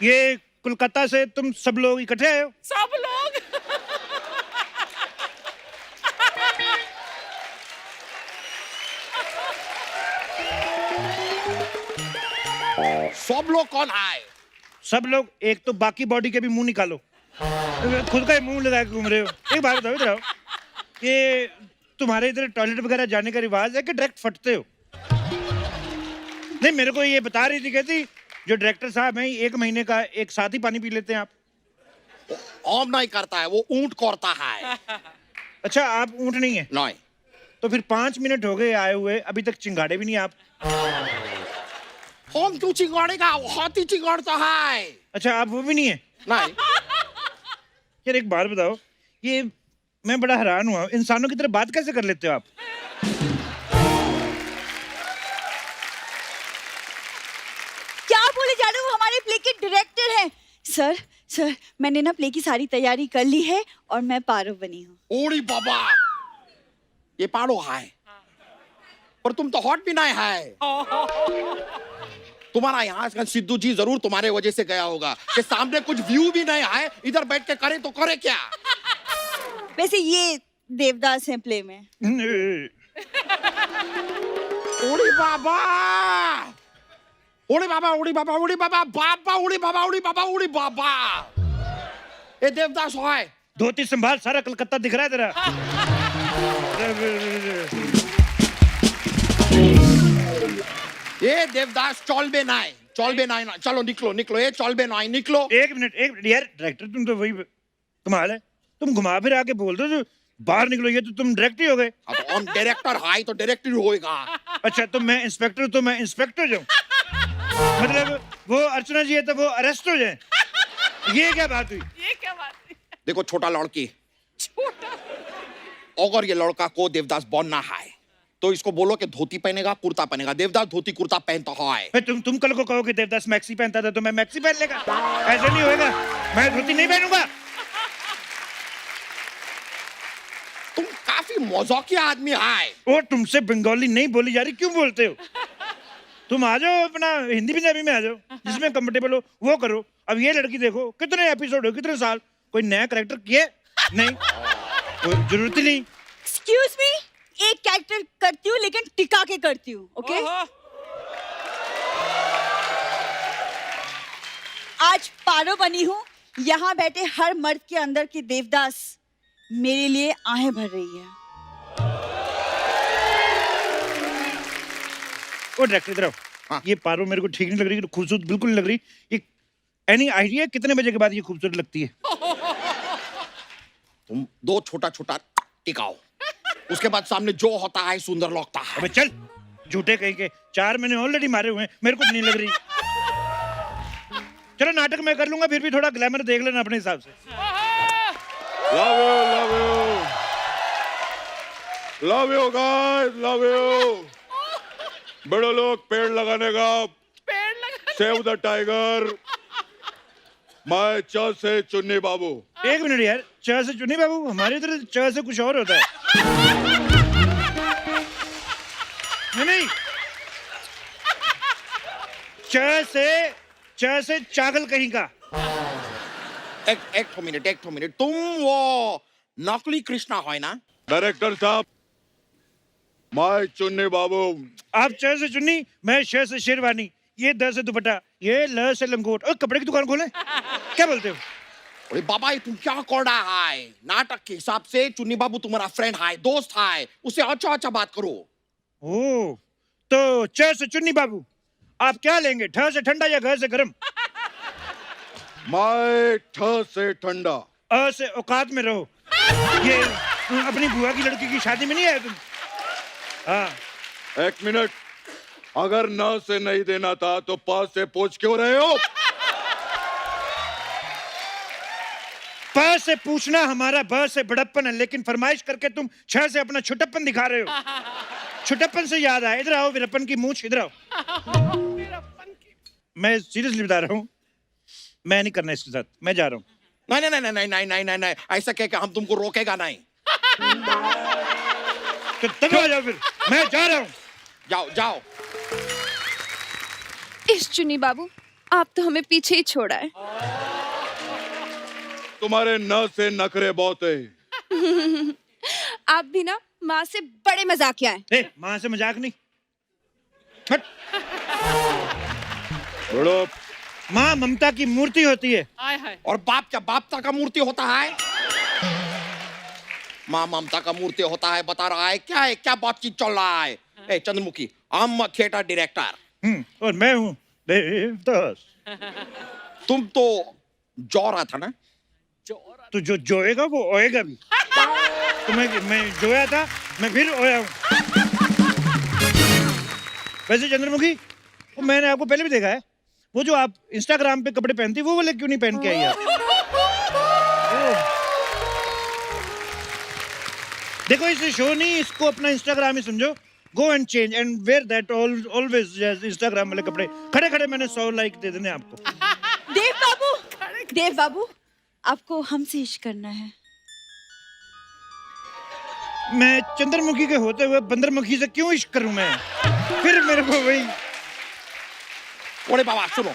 ये कोलकाता से तुम सब लोग इकट्ठे आए हो? सब लोग सब लोग कौन है सब लोग एक तो बाकी बॉडी के भी मुंह निकालो, खुद का ही मुंह लगा के घूम रहे हो। एक बात बताओ इधर आओ, ये तुम्हारे इधर टॉयलेट वगैरह जाने का रिवाज है कि डायरेक्ट फटते हो? नहीं, मेरे को ये बता रही थी, कहती जो डायरेक्टर साहब हैं 1 महीने का एक साथ ही पानी पी लेते हैं आप। हम नहीं करता है वो ऊंट करता है अच्छा, आप ऊँट नहीं है? नहीं तो फिर 5 मिनट हो गए आए हुए, अभी तक चिंगाड़े भी नहीं आप। हम क्यों चिंगाड़ेगा हाथी चिंगाड़ता है अच्छा, आप वो भी नहीं है? नहीं यार एक बात बताओ, ये मैं बड़ा हैरान हुआ, इंसानों की तरह बात कैसे कर लेते हो आप? क्या बोले जा रहे हो, वो हमारे प्ले के डायरेक्टर हैं। सर सर मैंने ना प्ले की सारी तैयारी कर ली है और मैं पारो बनी हूँ। ओड़ी बाबा ये पाड़ो है पर तुम तो हॉट भी नहीं है तुम्हारा यहाँ का सिद्धू जी जरूर तुम्हारे वजह से गया होगा कि सामने कुछ व्यू भी नहीं है इधर बैठ के करे तो करे क्या वैसे ये देवदास हैं प्ले में। ओड़ी बाबा ओड़ी बाबा ओड़ी बाबा ओड़ी बाबा बाबा ओड़ी बाबा ओड़ी बाबा ओड़ी बाबा ये देवदास है धोती संभाल, सारा कलकत्ता दिख रहा है तेरा। ये देवदास चौलबे नाई चलो निकलो निकलो ये चौलबे नाई निकलो। एक मिनट यार, डायरेक्टर तुम तो वही कमाल है, तुम घुमा फिर आके बोल दो जो बाहर निकलो, ये तो तुम डायरेक्टर ही हो गए। अब हम डायरेक्टर है तो डायरेक्टर होएगा। अच्छा, तो मैं इंस्पेक्टर, तो मैं इंस्पेक्टर जाऊं? मतलब वो अर्चना जी है तो वो अरेस्ट हो जाए? ये क्या बात हुई? ये क्या बात है देखो छोटा लड़की, छोटा अगर ये लड़का को देवदास बनना है तो इसको बोलो कि धोती पहनेगा कुर्ता पहनेगा। देवदास धोती कुर्ता पहनता है। तुम कल को कहो कि देवदास मैक्सी पहनता था तो मैं मैक्सी पहन लेगा? ऐसा नहीं होएगा, मैं धोती नहीं पहनूंगा। तुम काफी मजाकिया आदमी है। वो तुमसे बंगाली नहीं बोली जा रही, क्यों बोलते हो? तुम आ जाओ, अपना हिंदी पंजाबी में आ जाओ, जिसमें कंफर्टेबल हो वो करो। अब ये लड़की देखो, कितने एपिसोड हो, कितने साल, कोई नया कैरेक्टर किए नहीं, कोई जरूरत ही नहीं। एक्सक्यूज मी, एक कैरेक्टर करती हूँ लेकिन टिका के करती हूँ, ओके? ओहो, आज पारो बनी हूँ, यहाँ बैठे हर मर्द के अंदर की देवदास मेरे लिए आहें भर रही है। वो डायरेक्टर इधर आओ। हाँ। ये पारो मेरे को ठीक नहीं लग रही, खूबसूरत बिल्कुल नहीं लग रही। ये एनी आइडिया कितने बजे के बाद ये खूबसूरत लगती है? तुम दो छोटा छोटा टिकाओ, उसके बाद सामने जो होता है सुंदर लगता है। अबे चल, झूठे कहीं के 4 मैंने ऑलरेडी मारे हुए हैं, मेरे को नहीं लग रही। चलो नाटक मैं कर लूंगा, फिर भी थोड़ा ग्लैमर देख लेना अपने हिसाब से। Love you guys, love you. बड़े लोग पेड़ लगाने का, पेड़ लगा सेव द टाइगर। मैं च से चुन्नी बाबू। एक मिनट यार, च से चुनी बाबू, हमारे इधर च से कुछ और होता है। नहीं, च से चागल कहीं का। एक मिनट तुम वो नकली कृष्णा है ना? डायरेक्टर साहब, मैं चुन्नी बाबू। आप च से चुन्नी, मैं श से शेरवानी, ये द से दुपट्टा, ये ल से लंगोट। और कपड़े की दुकान खोले, क्या बोलते हो? अरे बाबा ये तुम क्या कर रहा है? नाटक के हिसाब से चुन्नी बाबू तुम्हारा फ्रेंड है, दोस्त है, उससे अच्छा अच्छा बात करो। ओ, तो च से चुन्नी बाबू, आप क्या लेंगे, ठ से ठंडा या घ से गरम? मैं ठ से ठंडा। अ से औकात में रहो। ये अपनी बुआ की लड़की की शादी में नहीं आए तुम? हाँ। एक मिनट, अगर न से नहीं देना था तो प से पूछ क्यों रहे हो? प से पूछना हमारा ब से बड़प्पन है, लेकिन फरमाइश करके तुम छ से अपना छुटप्पन दिखा रहे हो। छुटप्पन से याद आया, इधर आओ, वीरप्पन की मूंछ इधर आओ। मैं सीरियसली बता रहा हूँ, मैं नहीं करना इसके साथ, मैं जा रहा हूँ। नहीं नहीं नहीं नहीं नहीं नहीं नहीं नहीं, ऐसा कह के हम तुमको रोकेगा नहीं। तो तब आ जाओ फिर, मैं जा रहा हूँ। जाओ जाओ। इस चुन्नी बाबू, आप तो हमें पीछे ही छोड़ा है। तुम्हारे न से नखरे बहुत है। आप भी ना माँ से बड़े मजाकिया हैं। ए, माँ से मजाक नहीं। हट। बड़ो माँ ममता की मूर्ति होती है। हाय हाय। और बाप क्या बापता का मूर्ति होता है? माँ ममता का मूर्ति होता है, बता रहा है क्या है, क्या बातचीत चल रहा है? ए Chandramukhi, I am theatre director. और मैं हूँ देवदास। तुम तो जो रहा था ना? तो जो जोएगा वो ओएगा भी। तो मैं जोया था, मैं फिर ओया हूँ। वैसे चंद्रमुखी, वो मैंने आपको पहले भी देखा है, वो जो आप इंस्टाग्राम पे कपड़े पहनती वो वाले क्यों नहीं पहन के आई आप? देखो इसे शो नहीं, इसको अपना इंस्टाग्राम ही समझो। Go and change and wear that always Instagram वाले कपड़े। खड़े खड़े मैंने 100 लाइक दे देने आपको। देव बाबू, आपको हमसे इश्क करना है। मैं चंद्रमुखी के होते हुए बंदरमुखी से क्यों इश्क करूं मैं? फिर मेरे को वही। अरे बाबा सुनो,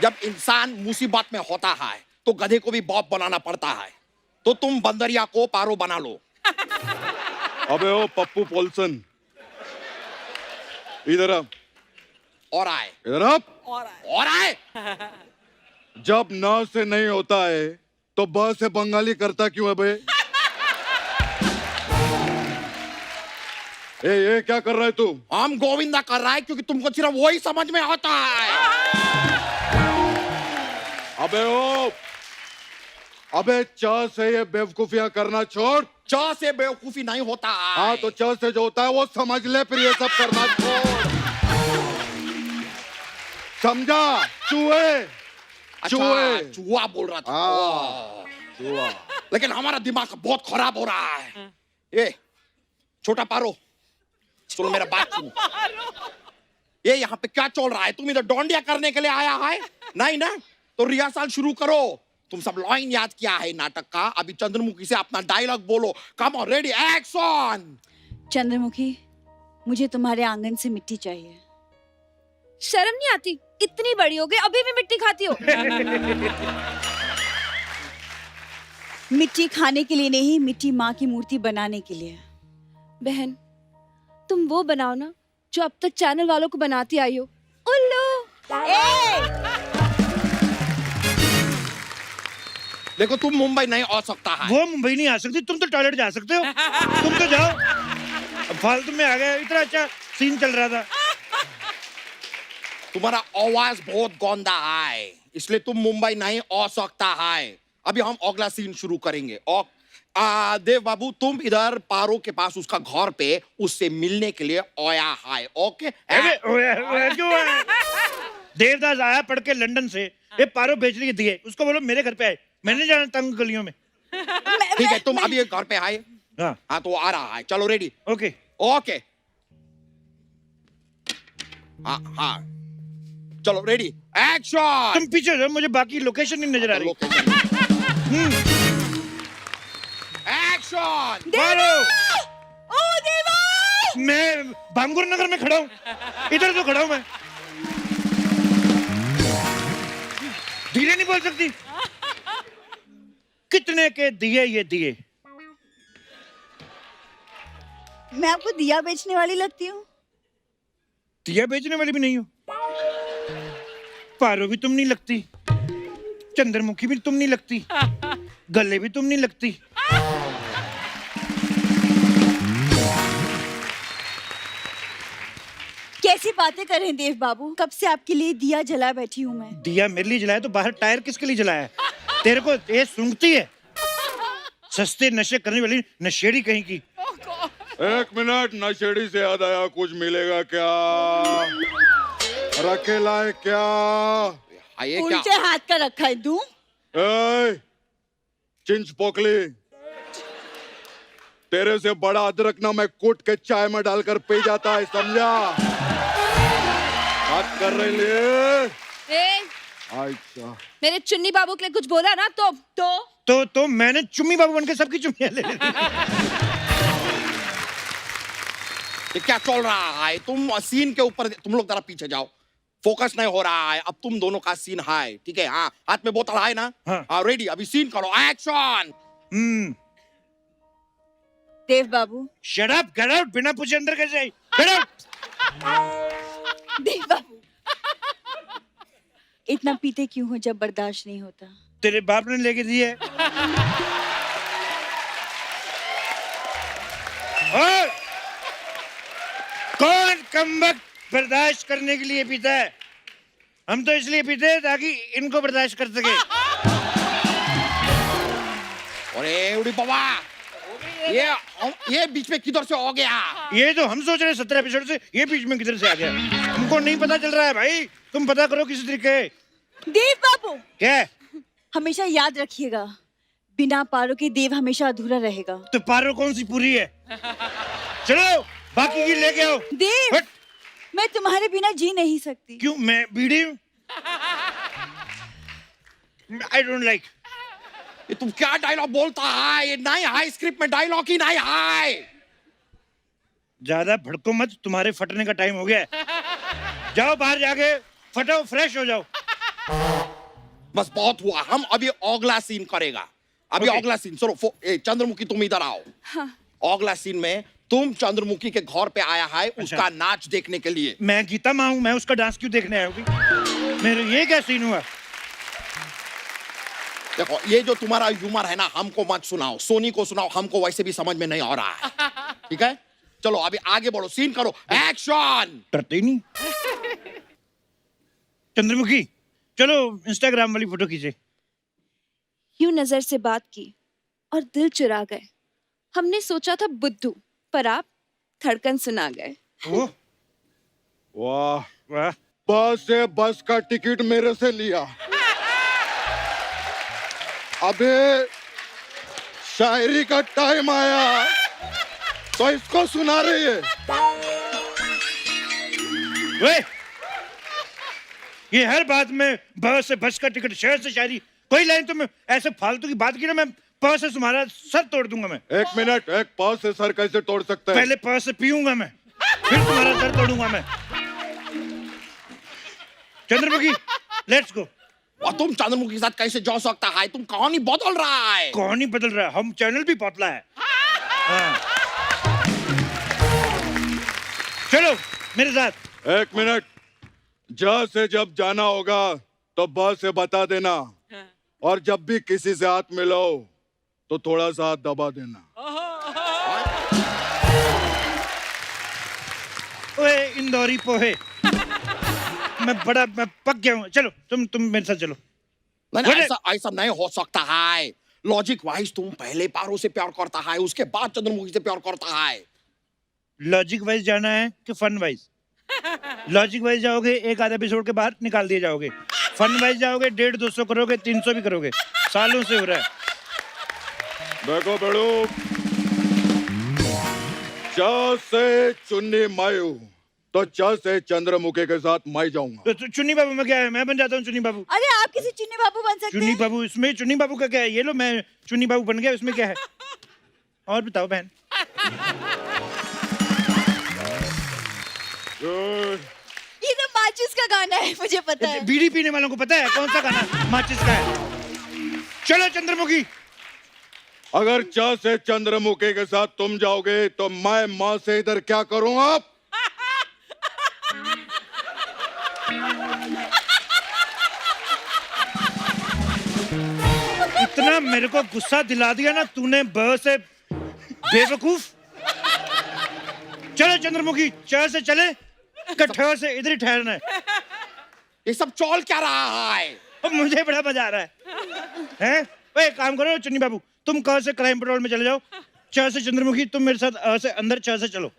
जब इंसान मुसीबत में होता है तो गधे को भी बॉब बनाना पड़ता है, तो तुम बंदरिया को पारो बना लो। अबे ओ पप्पू पोल्सन, इधर आ। और आए इधर आ। और आए। जब न से नहीं होता है तो ब से बंगाली करता क्यों है बे? ये क्या कर रहा है तू? हम गोविंदा कर रहा है क्योंकि तुमको सिर्फ वही समझ में आता है। अबे च से ये बेवकूफियां करना छोड़। च से बेवकूफी नहीं होता है। हाँ तो च से जो होता है वो समझ ले, फिर ये सब करना छोड़। समझा? चूहे। अच्छा, चूहा बोल रहा था। हाँ, चूहा। लेकिन हमारा दिमाग बहुत खराब हो रहा है। ये छोटा पारो, सुनो मेरा बात सुनो। ये यहाँ पे क्या चल रहा है? तुम इधर डोंडिया करने के लिए आया है? नहीं ना? तो रिहर्सल शुरू करो। तुम सब लाइन याद किया है नाटक का, अभी चंद्रमुखी से अपना डायलॉग बोलो। Come on, ready, action. Chandramukhi, मुझे तुम्हारे आंगन से मिट्टी चाहिए। शर्म नहीं आती? इतनी बड़ी हो गई अभी भी मिट्टी खाती हो? मिट्टी खाने के लिए नहीं, मिट्टी माँ की मूर्ति बनाने के लिए। बहन, तुम वो बनाओ ना जो अब तक चैनल वालों को बनाती आई हो। उल्लू। देखो तुम मुंबई नहीं आ सकता है। वो मुंबई नहीं आ सकती, तुम तो टॉयलेट जा सकते हो। तुम तो जाओ, अब फालतू में आ गए। इतना अच्छा सीन चल रहा था। तुम्हारा आवाज बहुत गंदा है, इसलिए तुम मुंबई नहीं आ सकता है। अभी हम अगला सीन शुरू करेंगे। और देव बाबू, तुम इधर पारो के पास उसका घर पे उससे मिलने के लिए आया है। ओके? ओया क्यों आया? देवदास आया पढ़ के लंदन से, ये पारो बेचने के दिए, उसको बोलो मेरे घर पे आए। मैंने जाना तंग गलियों में। ठीक है, तुम अभी घर पे आए। हाँ तो आ रहा है। चलो रेडी? Okay okay. हाँ हाँ चलो रेडी, एक्शन। तुम पीछे हो, मुझे बाकी लोकेशन नहीं नजर आ रही। एक्शन। ओ देवा! मैं भांगुर नगर में खड़ा हूँ, इधर तो खड़ा हूँ मैं। धीरे नहीं बोल सकती? कितने के दिए ये दिए? मैं आपको दिया बेचने वाली लगती हूँ? दिया बेचने वाली भी नहीं हो। पारो भी तुम नहीं लगती, चंद्रमुखी भी तुम नहीं लगती, गले भी तुम नहीं लगती। कैसी बातें कर रहे हैं देव बाबू? कब से आपके लिए दिया जला बैठी हूँ मैं। दिया मेरे लिए जलाया तो बाहर टायर किसके लिए जलाया है? तेरे को ये सूंघती है, सस्ते नशे करने वाली नशेड़ी कहीं की। एक मिनट, नशेड़ी से याद आया, कुछ मिलेगा क्या? रखे लाए क्या? ये क्या? उल्टे हाथ का रखा है दूं? ए, चिंच पोकली, तेरे से बड़ा अदरक ना मैं कूट के चाय में डालकर पी जाता है, समझा? बात कर रही ले। अच्छा, मेरे चुन्नी बाबू के लिए कुछ बोला ना तो मैंने चुम्मी बाबू बनके सबकी चुम्मियां ले ली। ये क्या चल रहा है? तुम सीन के ऊपर, तुम लोग जरा पीछे जाओ, फोकस नहीं हो रहा है। अब तुम दोनों का सीन है, ठीक है? हाँ, हाथ में बोतल है ना? हाँ, रेडी, अभी सीन करो, एक्शन। देव बाबू। शट अप, गेट आउट, बिना पूछे अंदर कैसे आई? Get out. देव बाबू, इतना पीते क्यों हो जब बर्दाश्त नहीं होता? तेरे बाप ने लेके दिए। और कौन कमबख्त बर्दाश्त करने के लिए पीता है? हम तो इसलिए पीते हैं ताकि इनको बर्दाश्त कर सके। अरे उड़ी बाबा, ये बीच में किधर से हो गया? ये तो हम सोच रहे हैं 17 एपिसोड से, ये बीच में किधर से आ गया? तुमको नहीं पता चल रहा है भाई, तुम पता करो किसी तरीके। देव बाबू, क्या? हमेशा याद रखिएगा, बिना पारो के देव हमेशा अधूरा रहेगा। तो पारो कौन सी पूरी है? चलो बाकी की लेके आओ। देव, मैं तुम्हारे बिना जी नहीं सकती। क्यों? मैं बीड़ी हूँ? I don't like। ये तुम क्या डायलॉग बोलता है? ये नहीं है स्क्रिप्ट में, डायलॉग ही नहीं है। ज्यादा भड़को मत, तुम्हारे फटने का टाइम हो गया है। जाओ बाहर जाके फटो, फ्रेश हो जाओ। बस बहुत हुआ, हम अभी अगला सीन करेगा। अभी अगला सीन, चलो चंद्रमुखी तुम इधर आओ। हाँ। अगला सीन में तुम चंद्रमुखी के घर पे आया है उसका नाच देखने के लिए। मैं गीता माँ हूँ, मैं उसका डांस क्यों देखने आया हूँ? मेरे ये क्या सीन हुआ? देखो, ये जो तुम्हारा ह्यूमर है ना, हमको मत सुनाओ, सोनी को सुनाओ, हमको वैसे भी समझ में नहीं आ रहा है। ठीक है, चलो अभी आगे बढ़ो, सीन करो, एक्शन। डरते नहीं। चंद्रमुखी, चलो इंस्टाग्राम वाली फोटो खींचे। यूं नजर से बात की और दिल चुरा गए। हमने सोचा था बुद्धू, पर आप धड़कन सुना गए। वाह वाह। बस से बस का टिकट मेरे से लिया, अबे शायरी का टाइम आया तो इसको सुना रही है। वे, ये हर बात में बस से बस का टिकट, शहर से शायरी, कोई लाइन तुम ऐसे फालतू की बात की ना, मैं पाव से तुम्हारा सर तोड़ दूंगा। मैं एक मिनट, एक पाव से सर कैसे तोड़ सकते हैं? पहले पाव से पीऊंगा मैं, फिर तुम्हारा सर तोड़ूंगा मैं। Chandramukhi, let's go. और तुम चंद्रमुखी के साथ कैसे जा सकता है? तुम कहानी बदल रहा है। कहानी बदल रहा है, हम चैनल भी पतला है। हाँ। चलो मेरे साथ। एक मिनट, जा से जब जाना होगा तो बस से बता देना, और जब भी किसी से हाथ मिलो तो थोड़ा सा हाथ दबा देना। ओए इंदौरी पोहे, मैं पक गया हूँ। चलो तुम मेरे साथ चलो। नहीं, ऐसा नहीं हो सकता है। लॉजिक वाइज तुम पहले पारो से प्यार करता है, उसके बाद चंद्रमुखी से प्यार करता है। लॉजिक वाइज जाना है कि फन वाइज? लॉजिक वाइज जाओगे, एक आधा एपिसोड के बाद निकाल दिए जाओगे। फन वाइज जाओगे, 150-200 करोगे, 300 भी करोगे। सालों से हो रहा है। देखो बेड़ू, चा से चुन्नी मायू तो चा से चंद्रमुखी के साथ मैं जाऊंगा। तो चुन्नी बाबू में क्या है? मैं बन जाता हूँ चुन्नी बाबू। अरे आप किसी चुन्नी बाबू बन सकते चुन्नी हैं। बाबू, इसमें चुन्नी बाबू का क्या है? ये लो, मैं चुन्नी बाबू बन गया, इसमें क्या है? और बताओ बहन। ये तो माचिस का गाना है, मुझे पता है। बीड़ी पीने वालों को पता है कौन सा गाना माचिस का है? चलो चंद्रमुखी। अगर चा से चंद्रमुखी के साथ तुम जाओगे तो मैं माँ से इधर क्या करूँ? आप इतना मेरे को गुस्सा दिला दिया ना तूने ब से बेवकूफ। चलो चंद्रमुखी, च से चले, ठ से इधर ही ठहरना है। ये सब चौल क्या रहा है? अब मुझे बड़ा मजा आ रहा है। ओए काम करो चुन्नी बाबू, तुम क से क्राइम पेट्रोल में चले जाओ, च से चंद्रमुखी तुम मेरे साथ अ से अंदर, च से चलो।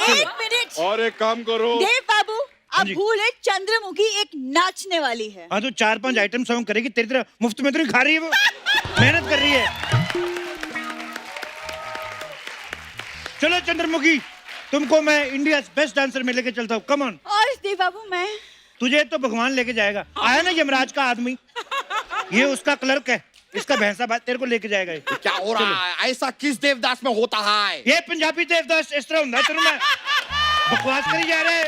1 मिनट और एक काम करो, देव बाबू, आप जी। भूले चंद्रमुखी एक नाचने वाली है। हाँ तो 4-5 आइटम सॉन्ग करेगी, तेरी तरह मुफ्त में तो नहीं खा रही है वो, मेहनत कर रही है। चलो चंद्रमुखी, तुमको मैं इंडिया बेस्ट डांसर में लेके चलता हूँ, कम ऑन। और देव बाबू मैं तुझे तो भगवान लेके जाएगा। आया ना यमराज का आदमी, ये उसका क्लर्क है, इसका भैंसा बात तेरे को लेके जाएगा। क्या हो रहा है? ऐसा किस देवदास में होता है? ये पंजाबी देवदास इस तरह ਹੁੰਦਾ तेरे में बकवास करी जा रहे।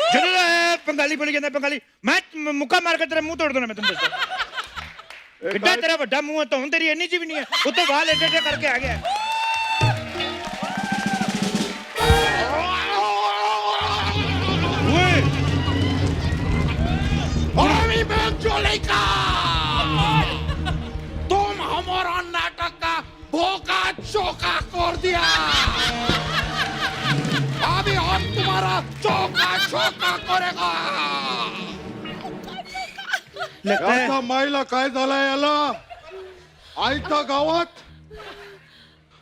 जरूर है बंगाली बोली जाता, बंगाली मैं मुक्का मार के तेरा मुंह तोड़ दूंगा मैं तुम दोस्तों। कितना तेरा बड़ा मुंह है, तो हूं तेरी इतनी जी भी नहीं है, वो तो वाल एडे करके आ गया। तुम हमारा नाटक का भोका चोका कर दिया। अभी हम तुम्हारा चोका चोका करेगा। लगता है याचा माईला काय झालंय याला? आयता गावात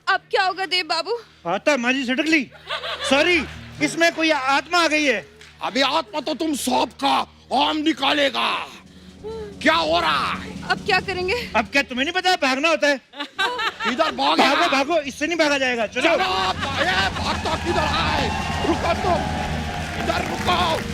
अब क्या होगा देव बाबू? आता माझी सटकली, सॉरी, इसमें कोई आत्मा आ गई है। अभी आत्मा तो तुम सबका आम निकालेगा। क्या हो रहा है? अब क्या करेंगे? अब क्या तुम्हें नहीं पता भागना होता है? इधर भागो भागो भागो, इससे नहीं भागा जाएगा। चलो भागता किधर है? रुको तुम, इधर रुको।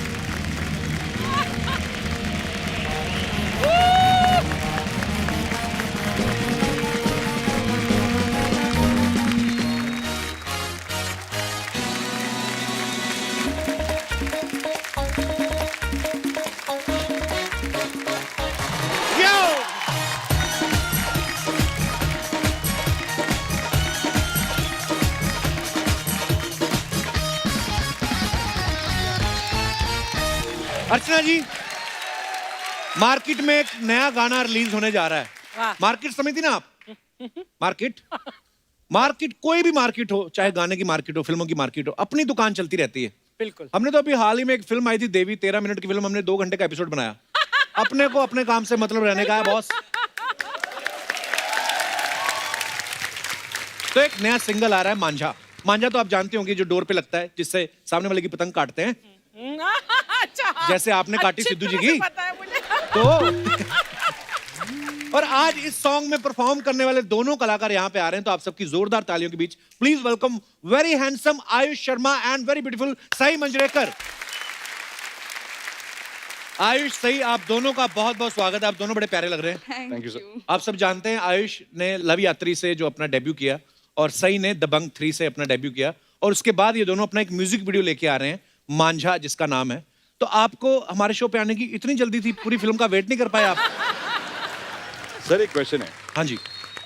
अर्चना जी, मार्केट में एक नया गाना रिलीज होने जा रहा है। वाह। मार्केट समझती ना आप? मार्केट कोई भी मार्केट हो, चाहे गाने की मार्केट हो, फिल्मों की मार्केट हो, अपनी दुकान चलती रहती है। बिल्कुल। हमने तो अभी हाल ही में एक फिल्म आई थी देवी, 13 मिनट की फिल्म, हमने 2 घंटे का एपिसोड बनाया। अपने को अपने काम से मतलब रहने का है बॉस। तो एक नया सिंगल आ रहा है मांझा। मांझा तो आप जानते होंगे, जो डोर पे लगता है, जिससे सामने वाले की पतंग काटते हैं, अच्छा, जैसे आपने काटी अच्छी सिद्धू जी तरह से की। पता है मुझे। तो और आज इस सॉन्ग में परफॉर्म करने वाले दोनों कलाकार यहाँ पे आ रहे हैं, तो आप सबकी जोरदार तालियों के बीच please welcome very handsome Ayush Sharma and very beautiful Sai Manjrekar. Ayush, Sai, आप दोनों का बहुत बहुत स्वागत है। आप दोनों बड़े प्यारे लग रहे हैं। Thank you. आप सब जानते हैं आयुष ने लव यात्री से जो अपना डेब्यू किया और सई ने दबंग 3 से अपना डेब्यू किया, और उसके बाद ये दोनों अपना एक म्यूजिक वीडियो लेके आ रहे हैं मांझा, जिसका नाम है। तो आपको हमारे शो पे आने की इतनी जल्दी थी, पूरी फिल्म का वेट नहीं कर पाए आप? सर एक क्वेश्चन है। हाँ जी।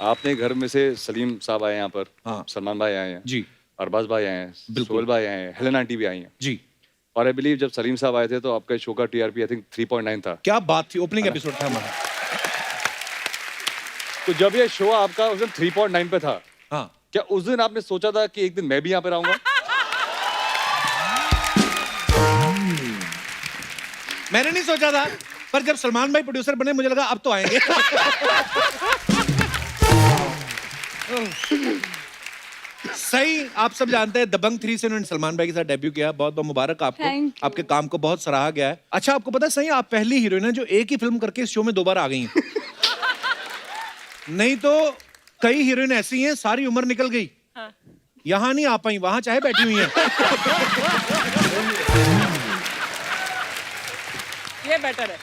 आपने घर में से सलीम साहब आए यहाँ पर, हाँ। सलमान भाई आए हैं जी। अरबाज भाई आए हैं, सोहेल भाई आए हैं, हेलेन आंटी भी आई हैं जी। और आई बिलीव जब सलीम साहब आए थे तो आपका शो का टीआरपी आई थिंक 3.9 था। क्या बात थी, ओपनिंग एपिसोड था हमारा। तो जब ये शो आपका उस दिन 3.9 पे था, हाँ, क्या उस दिन आपने सोचा था कि एक दिन मैं भी यहाँ पे आऊंगा? मैंने नहीं सोचा था, पर जब सलमान भाई प्रोड्यूसर बने मुझे लगा अब तो आएंगे। सही, आप सब जानते हैं दबंग 3 से उन्होंने सलमान भाई के साथ डेब्यू किया। बहुत बहुत मुबारक आपको, Thank you. आपके काम को बहुत सराहा गया है। अच्छा, आपको पता है सही, आप पहली हीरोइन है जो एक ही फिल्म करके इस शो में 2 बार आ गई हैं। नहीं तो कई हीरोइन ऐसी हैं सारी उम्र निकल गई, यहाँ नहीं आ पाई, वहां चाहे बैठी हुई हैं। ये बेटर है,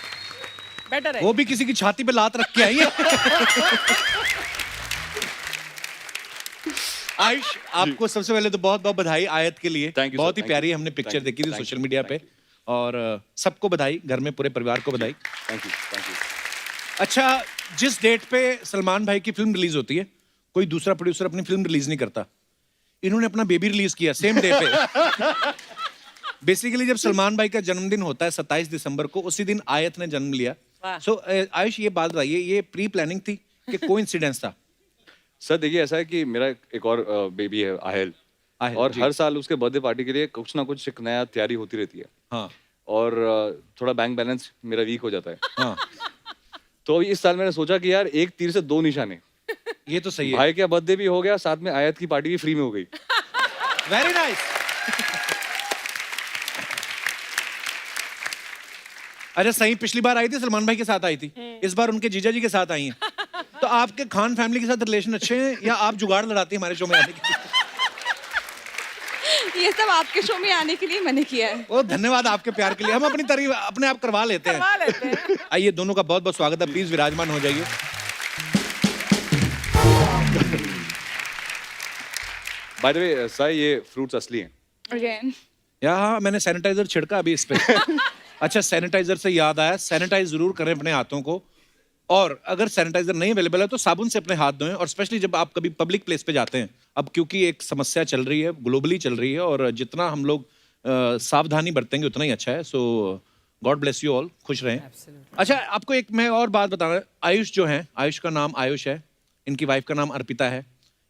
बेटर है। वो भी किसी की छाती पे लात रख के आई है। आयुष, आपको सबसे पहले तो बहुत बहुत बधाई आयत के लिए। Thank you, बहुत sir. ही Thank प्यारी you. हमने पिक्चर Thank you. देखी थी Thank सोशल you. मीडिया पे, Thank और सबको बधाई, घर में पूरे परिवार को बधाई। Thank you, thank you. अच्छा, जिस डेट पे सलमान भाई की फिल्म रिलीज होती है, कोई दूसरा प्रोड्यूसर अपनी फिल्म रिलीज नहीं करता। इन्होंने अपना बेबी रिलीज किया सेम डे पे। बेसिकली जब सलमान भाई का जन्मदिन होता है 27 दिसंबर को, उसी दिन आयत ने जन्म लिया वाह। सो आयुष ये बात बताइए, ये प्री प्लानिंग थी कि कोइंसिडेंस था? सर देखिए ऐसा है कि मेरा एक और बेबी है आहिल, आहिल, और जी। हर साल उसके बर्थडे पार्टी के लिए कुछ ना कुछ एक नया तैयारी होती रहती है। हाँ और थोड़ा बैंक बैलेंस मेरा वीक हो जाता है। हाँ, तो इस साल मैंने सोचा कि यार एक तीर से दो निशाने, ये तो सही है। भाई का बर्थडे भी हो गया, साथ में आयत की पार्टी भी फ्री में हो गई। Very nice. अच्छा सही, पिछली बार आई थी सलमान भाई के साथ आई थी, इस बार उनके जीजा जी के साथ आई हैं। तो आपके खान फैमिली के साथ रिलेशन अच्छे हैं या आप जुगाड़ लड़ाती हैं हमारे शो में आने के लिए? ये सब आपके शो में आने के लिए मैंने किया है। ओ धन्यवाद आपके प्यार के लिए, हम अपनी तारीफ अपने आप करवा लेते हैं। आइए दोनों का बहुत बहुत स्वागत है, प्लीज विराजमान हो जाइए। बाय द वे सर, ये फ्रूट्स असली हैं। Again. या हाँ, मैंने सैनिटाइजर छिड़का अभी इस पे। अच्छा सैनिटाइजर से याद आया, सैनिटाइज जरूर करें अपने हाथों को, और अगर सैनिटाइजर नहीं अवेलेबल है तो साबुन से अपने हाथ धोएं, और स्पेशली जब आप कभी पब्लिक प्लेस पे जाते हैं। अब क्योंकि एक समस्या चल रही है, ग्लोबली चल रही है, और जितना हम लोग सावधानी बरतेंगे उतना ही अच्छा है। सो गॉड ब्लेस यू ऑल, खुश रहें। अच्छा आपको एक मैं और बात बताना, आयुष जो है, आयुष का नाम आयुष है, इनकी वाइफ का नाम अर्पिता है,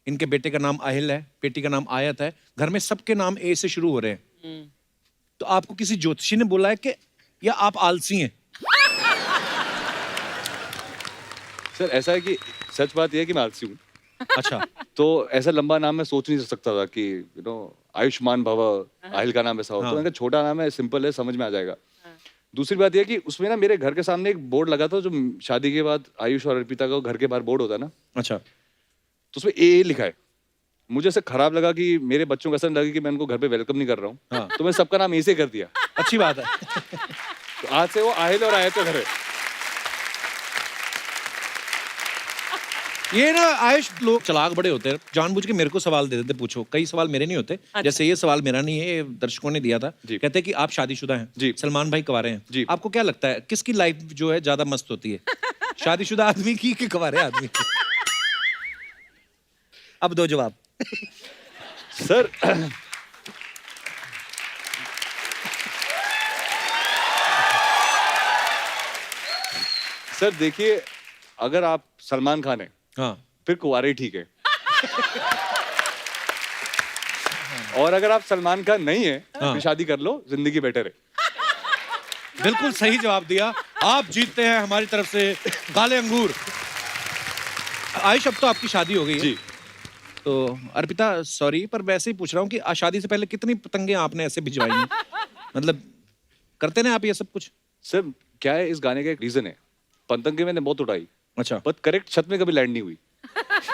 इनके बेटे का नाम आहिल है, बेटी का नाम आयत है, घर में सबके नाम ए से शुरू हो रहे हैं। तो आपको किसी ज्योतिषी ने बोला है कि या आप आलसी हैं? सर ऐसा है कि सच बात यह है कि मैं आलसी हूँ। अच्छा। तो ऐसा लंबा नाम मैं सोच नहीं सकता था कि आयुष्मान भव, आहिल का नाम ऐसा हो। तो मैंने कहा छोटा नाम है, सिंपल है, समझ में आ जाएगा। दूसरी बात यह कि उसमें ना मेरे घर के सामने एक बोर्ड लगा था, जो शादी के बाद आयुष और अर्पिता का घर के बाहर बोर्ड होता है ना। अच्छा। तो उसमें ए लिखा है। मुझे ऐसे खराब लगा कि मेरे बच्चों को ऐसा लगा कि मैं उनको घर पे वेलकम नहीं कर रहा हूँ। हाँ। तो मैं सबका नाम ए से कर दिया। अच्छी बात है। तो आज से वो आहिल और आयत का घर है। ये ना आयुष, लोग चालाक बड़े होते हैं, जानबूझ के मेरे को सवाल दे देते, पूछो। कई सवाल मेरे नहीं होते। जैसे ये सवाल मेरा नहीं है, ये दर्शकों ने दिया था। कहते हैं कि आप शादीशुदा हैं जी, सलमान भाई कुंवारे हैं जी। आपको क्या लगता है किसकी लाइफ जो है ज्यादा मस्त होती है, शादीशुदा आदमी की कि कुंवारे आदमी की? अब दो जवाब। सर सर देखिए, अगर आप सलमान खान हैं, हाँ, फिर कुंवारे ही ठीक है। और अगर आप सलमान खान नहीं है, हाँ। फिर शादी कर लो, जिंदगी बेटर है। बिल्कुल सही जवाब दिया। आप जीतते हैं हमारी तरफ से काले अंगूर। आयुष अब तो आपकी शादी हो गई है जी। तो अर्पिता सॉरी, पर वैसे ही पूछ रहा हूँ कि शादी से पहले कितनी पतंगे आपने ऐसे भिजवाई हैं? मतलब करते ना आप ये सब कुछ? सर क्या है, इस गाने का एक रीजन है। पतंगे मैंने बहुत उड़ाई, अच्छा। पर करेक्ट छत में कभी लैंड नहीं हुई।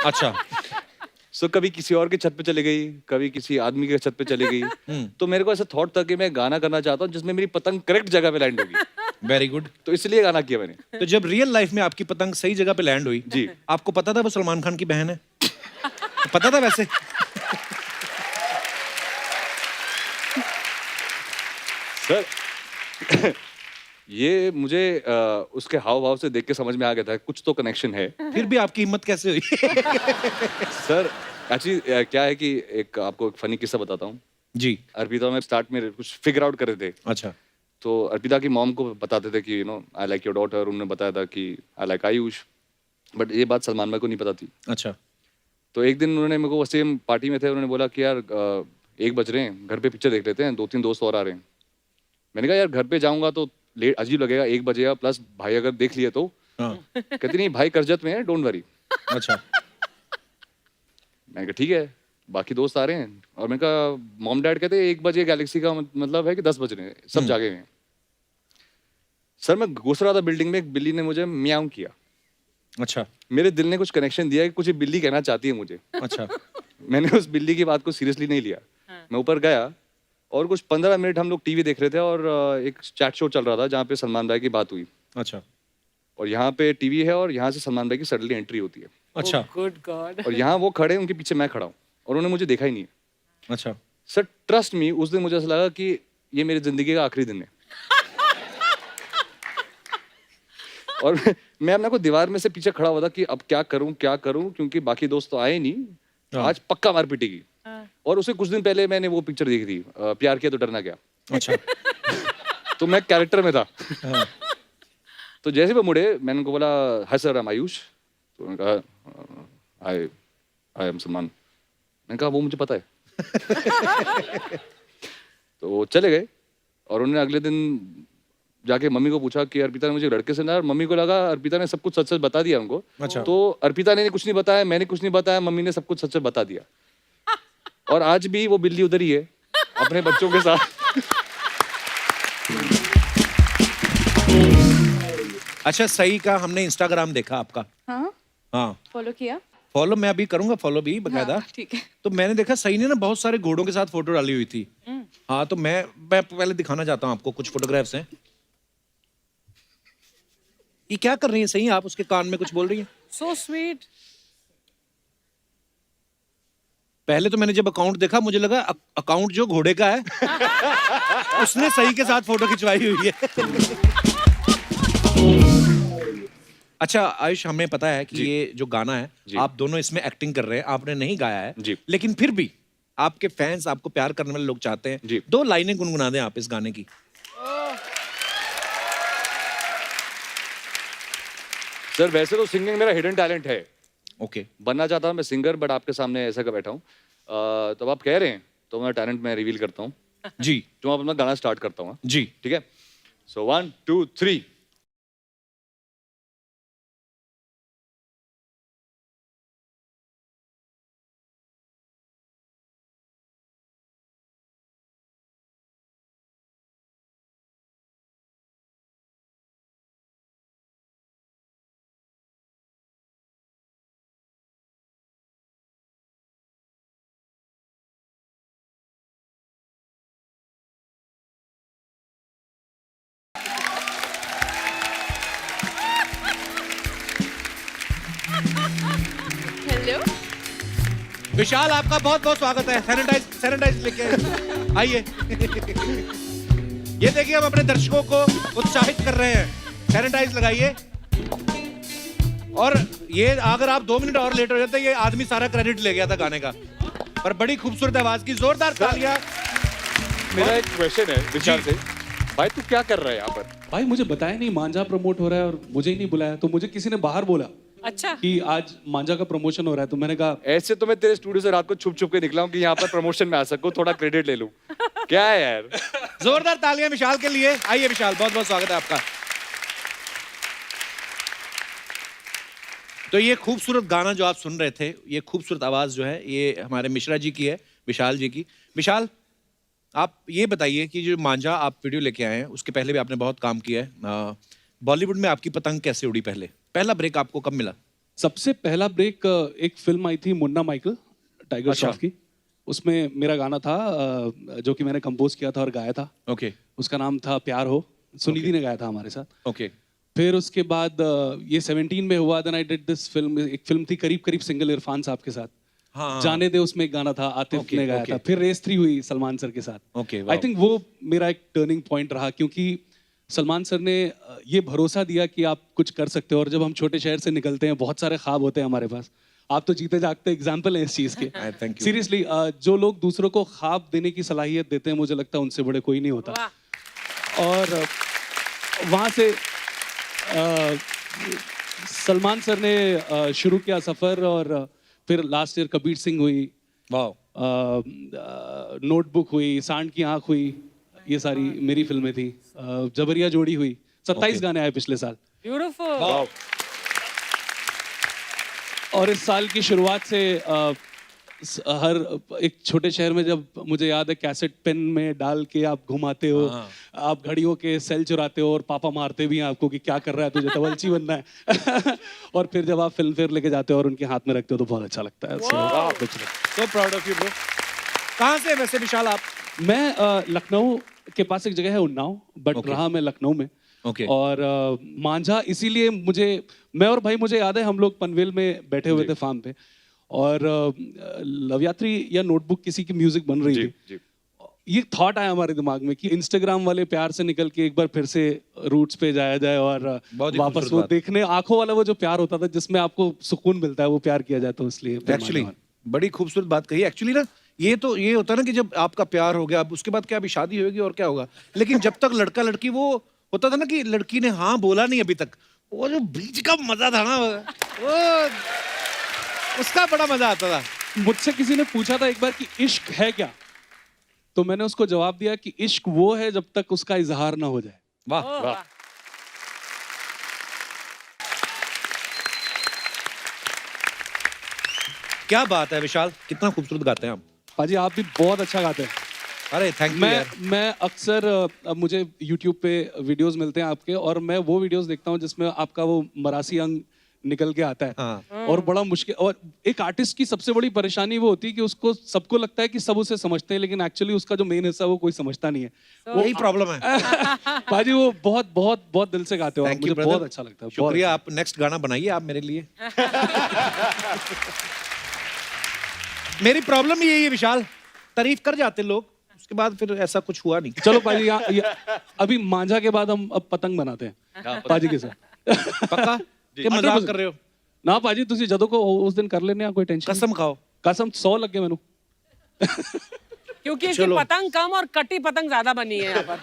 अच्छा। सो कभी किसी और के छत पे चली गई, कभी किसी आदमी के छत पे चली गई। तो मेरे को ऐसा थॉट था कि मैं गाना करना चाहता हूँ जिसमें मेरी पतंग करेक्ट जगह पे लैंड होगी। Very good. तो इसलिए गाना किया मैंने। तो जब रियल लाइफ में आपकी पतंग सही जगह पे लैंड हुई, जी, आपको पता था वो सलमान खान की बहन है? पता था वैसे? सर ये मुझे उसके हाव भाव से देख के समझ में आ गया था कुछ तो कनेक्शन है। फिर भी आपकी हिम्मत कैसे हुई? सर एक्चुअली क्या है कि एक आपको एक फनी किस्सा बताता हूँ जी। अर्पिता में स्टार्ट में कुछ फिगर आउट कर रहे थे। अच्छा। तो अर्पिता की मॉम को बताते थे कि आई लाइक योर डॉटर। उन्होंने बताया था कि आई लाइक आयुष, बट ये बात सलमान भाई को नहीं पता थी। अच्छा। तो एक दिन उन्होंने मेरे को सेम पार्टी में थे, उन्होंने बोला कि यार 1 बज रहे हैं, घर पे पिक्चर देख लेते हैं, 2-3 दोस्त और आ रहे हैं। मैंने कहा यार घर पे जाऊंगा तो लेट अजीब लगेगा, 1 बजेगा, प्लस भाई अगर देख लिए तो। हाँ। कहती नहीं भाई करजत में है, डोंट वरी। अच्छा। मैंने कहा ठीक है, बाकी दोस्त आ रहे हैं। और मैंने कहा मॉम डैड कहते 1 बजे गैलेक्सी का मतलब है कि 10 बज रहे हैं, सब जागे हुए हैं। सर मैं घुस रहा था बिल्डिंग में, एक बिल्ली ने मुझे म्याऊं किया। अच्छा। मेरे दिल ने कुछ कनेक्शन दिया कि कुछ बिल्ली कहना चाहती है मुझे। अच्छा। मैंने उस बिल्ली की बात को सीरियसली नहीं लिया। मैं ऊपर गया और कुछ 15 मिनट हम लोग टीवी देख रहे थे और एक चैट शो चल रहा था जहाँ पे सलमान भाई की बात हुई। अच्छा। और यहाँ पे टीवी है और यहाँ से सलमान भाई की सडनली एंट्री होती है। अच्छा। Good God. और यहाँ वो खड़े, उनके पीछे मैं खड़ा हूँ और उन्होंने मुझे देखा ही नहीं है। अच्छा। सर ट्रस्ट मी, उस दिन मुझे ऐसा लगा कि ये मेरी जिंदगी का आखिरी दिन है। और मैं अपने को दीवार में से पीछे खड़ा हुआ था कि अब क्या करूं क्योंकि बाकी दोस्त तो आए नहीं, आज पक्का मार पिटेगी। और उससे कुछ दिन पहले मैंने वो पिक्चर देखी थी, प्यार किया तो डरना क्या। अच्छा। तो मैं कैरेक्टर में था। तो जैसे वो मुड़े मैंने उनको बोला hi sir I am Ayush, तो उन्होंने कहा आई एम सलमान। मैंने कहा वो मुझे पता है। तो वो चले गए और उन्होंने अगले दिन जाके मम्मी को पूछा कि अर्पिता ने मुझे लड़के से ना, और मम्मी को लगा अर्पिता ने सब कुछ सच सच बता दिया उनको। अच्छा। तो अर्पिता ने कुछ नहीं बताया, मैंने कुछ नहीं बताया, मम्मी ने सब कुछ सच सच बता दिया। और आज भी वो बिल्ली उधर ही है अपने बच्चों के साथ। अच्छा, सही का हमने इंस्टाग्राम देखा आपका। हाँ, हाँ, फॉलो किया। फॉलो मैं अभी करूंगा, फॉलो भी बकायदा। हाँ, ठीक है। तो मैंने देखा सही ने ना बहुत सारे घोड़ों के साथ फोटो डाली हुई थी। हाँ, तो मैं पहले दिखाना चाहता हूँ आपको, कुछ फोटोग्राफ्स हैं। ये क्या कर रही है सही? आप उसके कान में कुछ बोल रही हैं? So sweet. पहले तो मैंने जब अकाउंट देखा मुझे लगा अकाउंट जो घोड़े का है उसने सही के साथ फोटो खिंचवाई हुई है। अच्छा आयुष, हमें पता है कि ये जो गाना है आप दोनों इसमें एक्टिंग कर रहे हैं, आपने नहीं गाया है, लेकिन फिर भी आपके फैंस, आपको प्यार करने वाले लोग चाहते हैं 2 लाइनें गुनगुना दें आप इस गाने की। सर वैसे तो सिंगिंग मेरा हिडन टैलेंट है। ओके। बनना चाहता हूँ मैं सिंगर, बट आपके सामने ऐसा का बैठा हूँ। तो आप कह रहे हैं तो मेरा टैलेंट मैं रिवील करता हूँ जी। तो मैं अपना गाना स्टार्ट करता हूँ जी, ठीक है। सो 1 2 3। हेलो, विशाल आपका बहुत बहुत स्वागत है। सैनिटाइज लेके आइए। ये देखिए हम अपने दर्शकों को उत्साहित कर रहे हैं। सैनिटाइज लगाइए। और ये अगर आप 2 मिनट और लेट हो जाते ये आदमी सारा क्रेडिट ले गया था गाने का। पर बड़ी खूबसूरत आवाज की जोरदार तालियां। मेरा एक क्वेश्चन है विशाल से, भाई तू क्या कर रहा है यहाँ पर? भाई मुझे बताया नहीं, मांझा प्रमोट हो रहा है और मुझे ही नहीं बुलाया। तो मुझे किसी ने बाहर बोला अच्छा कि आज मांझा का प्रमोशन हो रहा है, तो मैंने कहा ऐसे तो मैं तेरे स्टूडियो से रात को छुप छुप के निकला हूँ कि यहाँ पर प्रमोशन में आ सकूं, थोड़ा क्रेडिट ले लूं। क्या है यार? जोरदार तालियां विशाल के लिए। आइए विशाल, बहुत बहुत स्वागत है आपका। तो ये खूबसूरत गाना जो आप सुन रहे थे, ये खूबसूरत आवाज जो है ये हमारे मिश्रा जी की है, विशाल जी की। विशाल, आप ये बताइए कि जो मांझा आप वीडियो लेके आए हैं उसके पहले भी आपने बहुत काम किया है। बॉलीवुड में आपकी पतंग कैसे उड़ी? पहला ब्रेक आपको कब मिला? सबसे पहला ब्रेक एक फिल्म आई थी मुन्ना माइकल, टाइगर श्रॉफ की। उसमें मेरा गाना था जो कि मैंने कंपोज किया था और गाया था। ओके। उसका नाम था प्यार हो, सुनिधि ने गाया था हमारे साथ। ओके। फिर उसके बाद ये 17 में हुआ, then I did this film. एक फिल्म थी करीब करीब सिंगल इरफान साहब के साथ, हाँ, जाने दे, उसमें एक गाना था आतिफ ने गाया था। फिर रेस 3 हुई सलमान सर के साथ। ओके। आई थिंक वो मेरा एक टर्निंग पॉइंट रहा, क्योंकि सलमान सर ने ये भरोसा दिया कि आप कुछ कर सकते हो। और जब हम छोटे शहर से निकलते हैं, बहुत सारे ख्वाब होते हैं हमारे पास। आप तो जीते जागते एग्जाम्पल हैं इस चीज़ के। सीरियसली जो लोग दूसरों को ख्वाब देने की सलाहियत देते हैं, मुझे लगता है उनसे बड़े कोई नहीं होता। और वहाँ से सलमान सर ने शुरू किया सफ़र, और फिर लास्ट ईयर कबीर सिंह हुई, नोटबुक हुई, सांड की आंख हुई, ये सारी मेरी फिल्में थी। जबरिया जोड़ी हुई, 27 गाने आए पिछले साल। ब्यूटीफुल। और इस साल की शुरुआत से हर एक छोटे शहर में, जब मुझे याद है कैसेट पेन में डाल के आप घुमाते हो, आप घड़ियों के सेल चुराते हो और पापा मारते भी हैं आपको कि क्या कर रहा है, तुझे तवलची बनना है। और फिर जब आप फिल्म फेयर लेके जाते हो और उनके हाथ में रखते हो तो बहुत अच्छा लगता है। So proud of you bro। कहाँ से वैसे विशाल आप? मैं लखनऊ के पास एक जगह है उन्नाव, बट रहा मैं लखनऊ में। और मांझा इसीलिए मैं और भाई, मुझे याद है हम लोग पनवेल में बैठे हुए थे फार्म पे, और लवयात्री या नोटबुक किसी की म्यूजिक बन रही थी। ये थॉट आया हमारे दिमाग में कि इंस्टाग्राम वाले प्यार से निकल के एक बार फिर से रूट्स पे जाया जाए, और वापस वो देखने, आंखों वाला वो जो प्यार होता था जिसमें आपको सुकून मिलता है, वो प्यार किया जाए। तो इसलिए एक्चुअली बड़ी खूबसूरत बात कही। एक्चुअली ना ये होता है ना कि जब आपका प्यार हो गया, अब उसके बाद क्या अभी शादी होगी और क्या होगा, लेकिन जब तक लड़का लड़की वो होता था ना कि लड़की ने हाँ बोला नहीं अभी तक, वो जो बीच का मजा था ना, वो उसका बड़ा मजा आता था। मुझसे किसी ने पूछा था एक बार कि इश्क है क्या, तो मैंने उसको जवाब दिया कि इश्क वो है जब तक उसका इजहार ना हो जाए। वाह वाह। क्या बात है विशाल, कितना खूबसूरत गाते हैं आप। पाजी आप भी बहुत अच्छा गाते हैं। अरे थैंक यू यार। मैं अक्सर मुझे YouTube पे वीडियोस मिलते हैं आपके, और मैं वो वीडियोस देखता हूँ जिसमें आपका वो मरासी अंग निकल के आता है। हाँ। और बड़ा मुश्किल, और एक आर्टिस्ट की सबसे बड़ी परेशानी वो होती है कि उसको सबको लगता है कि सब उसे समझते हैं, लेकिन एक्चुअली उसका जो मेन हिस्सा है वो कोई समझता नहीं है। यही प्रॉब्लम है। पाजी वो बहुत बहुत बहुत दिल से गाते हो आप, Thank you, मुझे brother. बहुत अच्छा लगता है। बहुत शुक्रिया। आप नेक्स्ट गाना बनाइए आप मेरे लिए। मेरी प्रॉब्लम यही है विशाल, तारीफ कर जाते लोग, उसके बाद फिर ऐसा कुछ हुआ नहीं। चलो पाजी अभी मांझा के बाद हम अब पतंग बनाते हैं पाजी के साथ। पक्का कि मजाक कर रहे हो? ना पाजी तुसी जदों को उस दिन कर लेने कोई टेंशन। कसम खाओ। कसम 100 लग गए मैनू। क्योंकि इसकी पतंग कम और कटी पतंग ज्यादा बनी है यहाँ पर।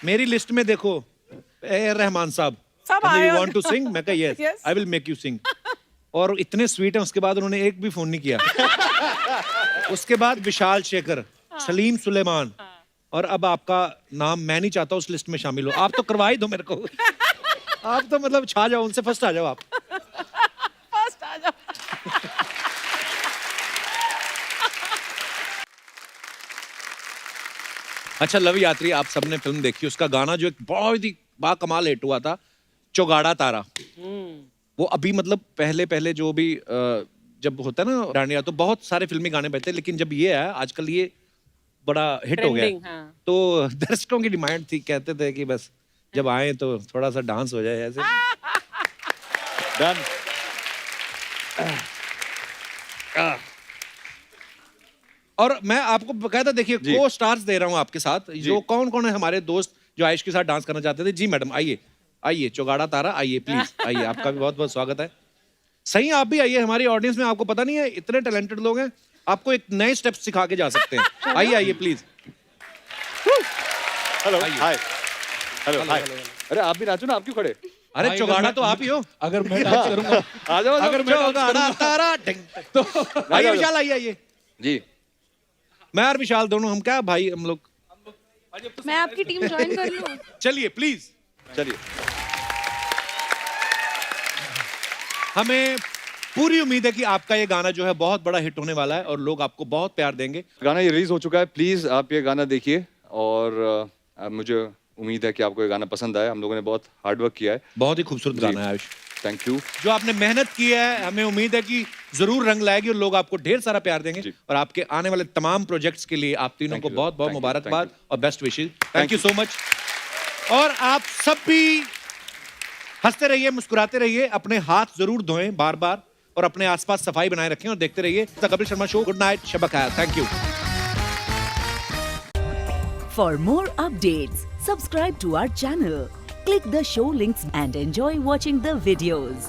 मेरी लिस्ट में देखो रहमान साहब, सब यू आए वांट टू सिंग, मैं कहा yes I will make you sing. और इतने स्वीट हैं, उसके बाद उन्होंने एक भी फोन नहीं किया। उसके बाद विशाल शेखर, सलीम सुलेमान, और अब आपका नाम मैं नहीं चाहता उस लिस्ट में शामिल हो। आप तो करवा ही दो मेरे को। आप तो मतलब छा जाओ, उनसे फर्स्ट आ जाओ आप। फर्स्ट आ जाओ। अच्छा लव यात्री, आप सबने फिल्म देखी, उसका गाना जो एक बहुत ही बाकमाल हिट हुआ था, चौगाड़ा तारा, वो अभी मतलब पहले जो भी जब होता है ना डांडिया, तो बहुत सारे फिल्मी गाने बजते, लेकिन जब ये है आजकल ये बड़ा हिट हो गया। हाँ। तो दर्शकों की डिमांड थी, कहते थे कि बस जब आए तो थोड़ा सा डांस हो जाए ऐसे। डन। और मैं आपको बकायदा देखिए को स्टार्स दे रहा हूं आपके साथ, जो कौन कौन है हमारे दोस्त जो आयुष के साथ डांस करना चाहते थे। जी मैडम आइए, आइए चौगाड़ा तारा, आइए प्लीज आइए, आपका भी बहुत बहुत स्वागत है। सही आप भी आइए, हमारी ऑडियंस में आपको पता नहीं है इतने टैलेंटेड लोग हैं, आपको एक नए स्टेप्स सिखा के जा सकते हैं। आइए आइए please. Hello hi. Hello hi. अरे आप भी नाचो ना, आप क्यों खड़े? अरे चौगाड़ा तो आप ही हो। अगर मैं डांस करूंगा आ जाओ। अगर मैं चौगाड़ा तारा तो आइए विशाल, आइए आइए जी। मैं और विशाल दोनों, हम क्या भाई हम लोग। मैं आपकी टीम ज्वाइन कर लूं? चलिए प्लीज चलिए। हमें पूरी उम्मीद है कि आपका ये गाना जो है बहुत बड़ा हिट होने वाला है और लोग आपको बहुत प्यार देंगे। गाना ये रिलीज हो चुका है, प्लीज आप ये गाना देखिए, और मुझे उम्मीद है कि आपको ये गाना पसंद आया। हम लोगों ने बहुत हार्ड वर्क किया है। बहुत ही खूबसूरत गाना है आयुष। Thank you. जो आपने मेहनत की है, हमें उम्मीद है कि जरूर रंग लाएगी और लोग आपको ढेर सारा प्यार देंगे। और आपके आने वाले तमाम प्रोजेक्ट्स के लिए आप तीनों को बहुत बहुत मुबारकबाद और best wishes. Thank you so much. और आप सब भी हंसते रहिए, मुस्कुराते रहिए, अपने हाथ जरूर धोएं बार बार, और अपने आसपास सफाई बनाए रखें, और देखते रहिए the Kapil Sharma show. Good night, शब खैर। Thank you. For more updates, subscribe to our channel, click the show links and enjoy watching the videos.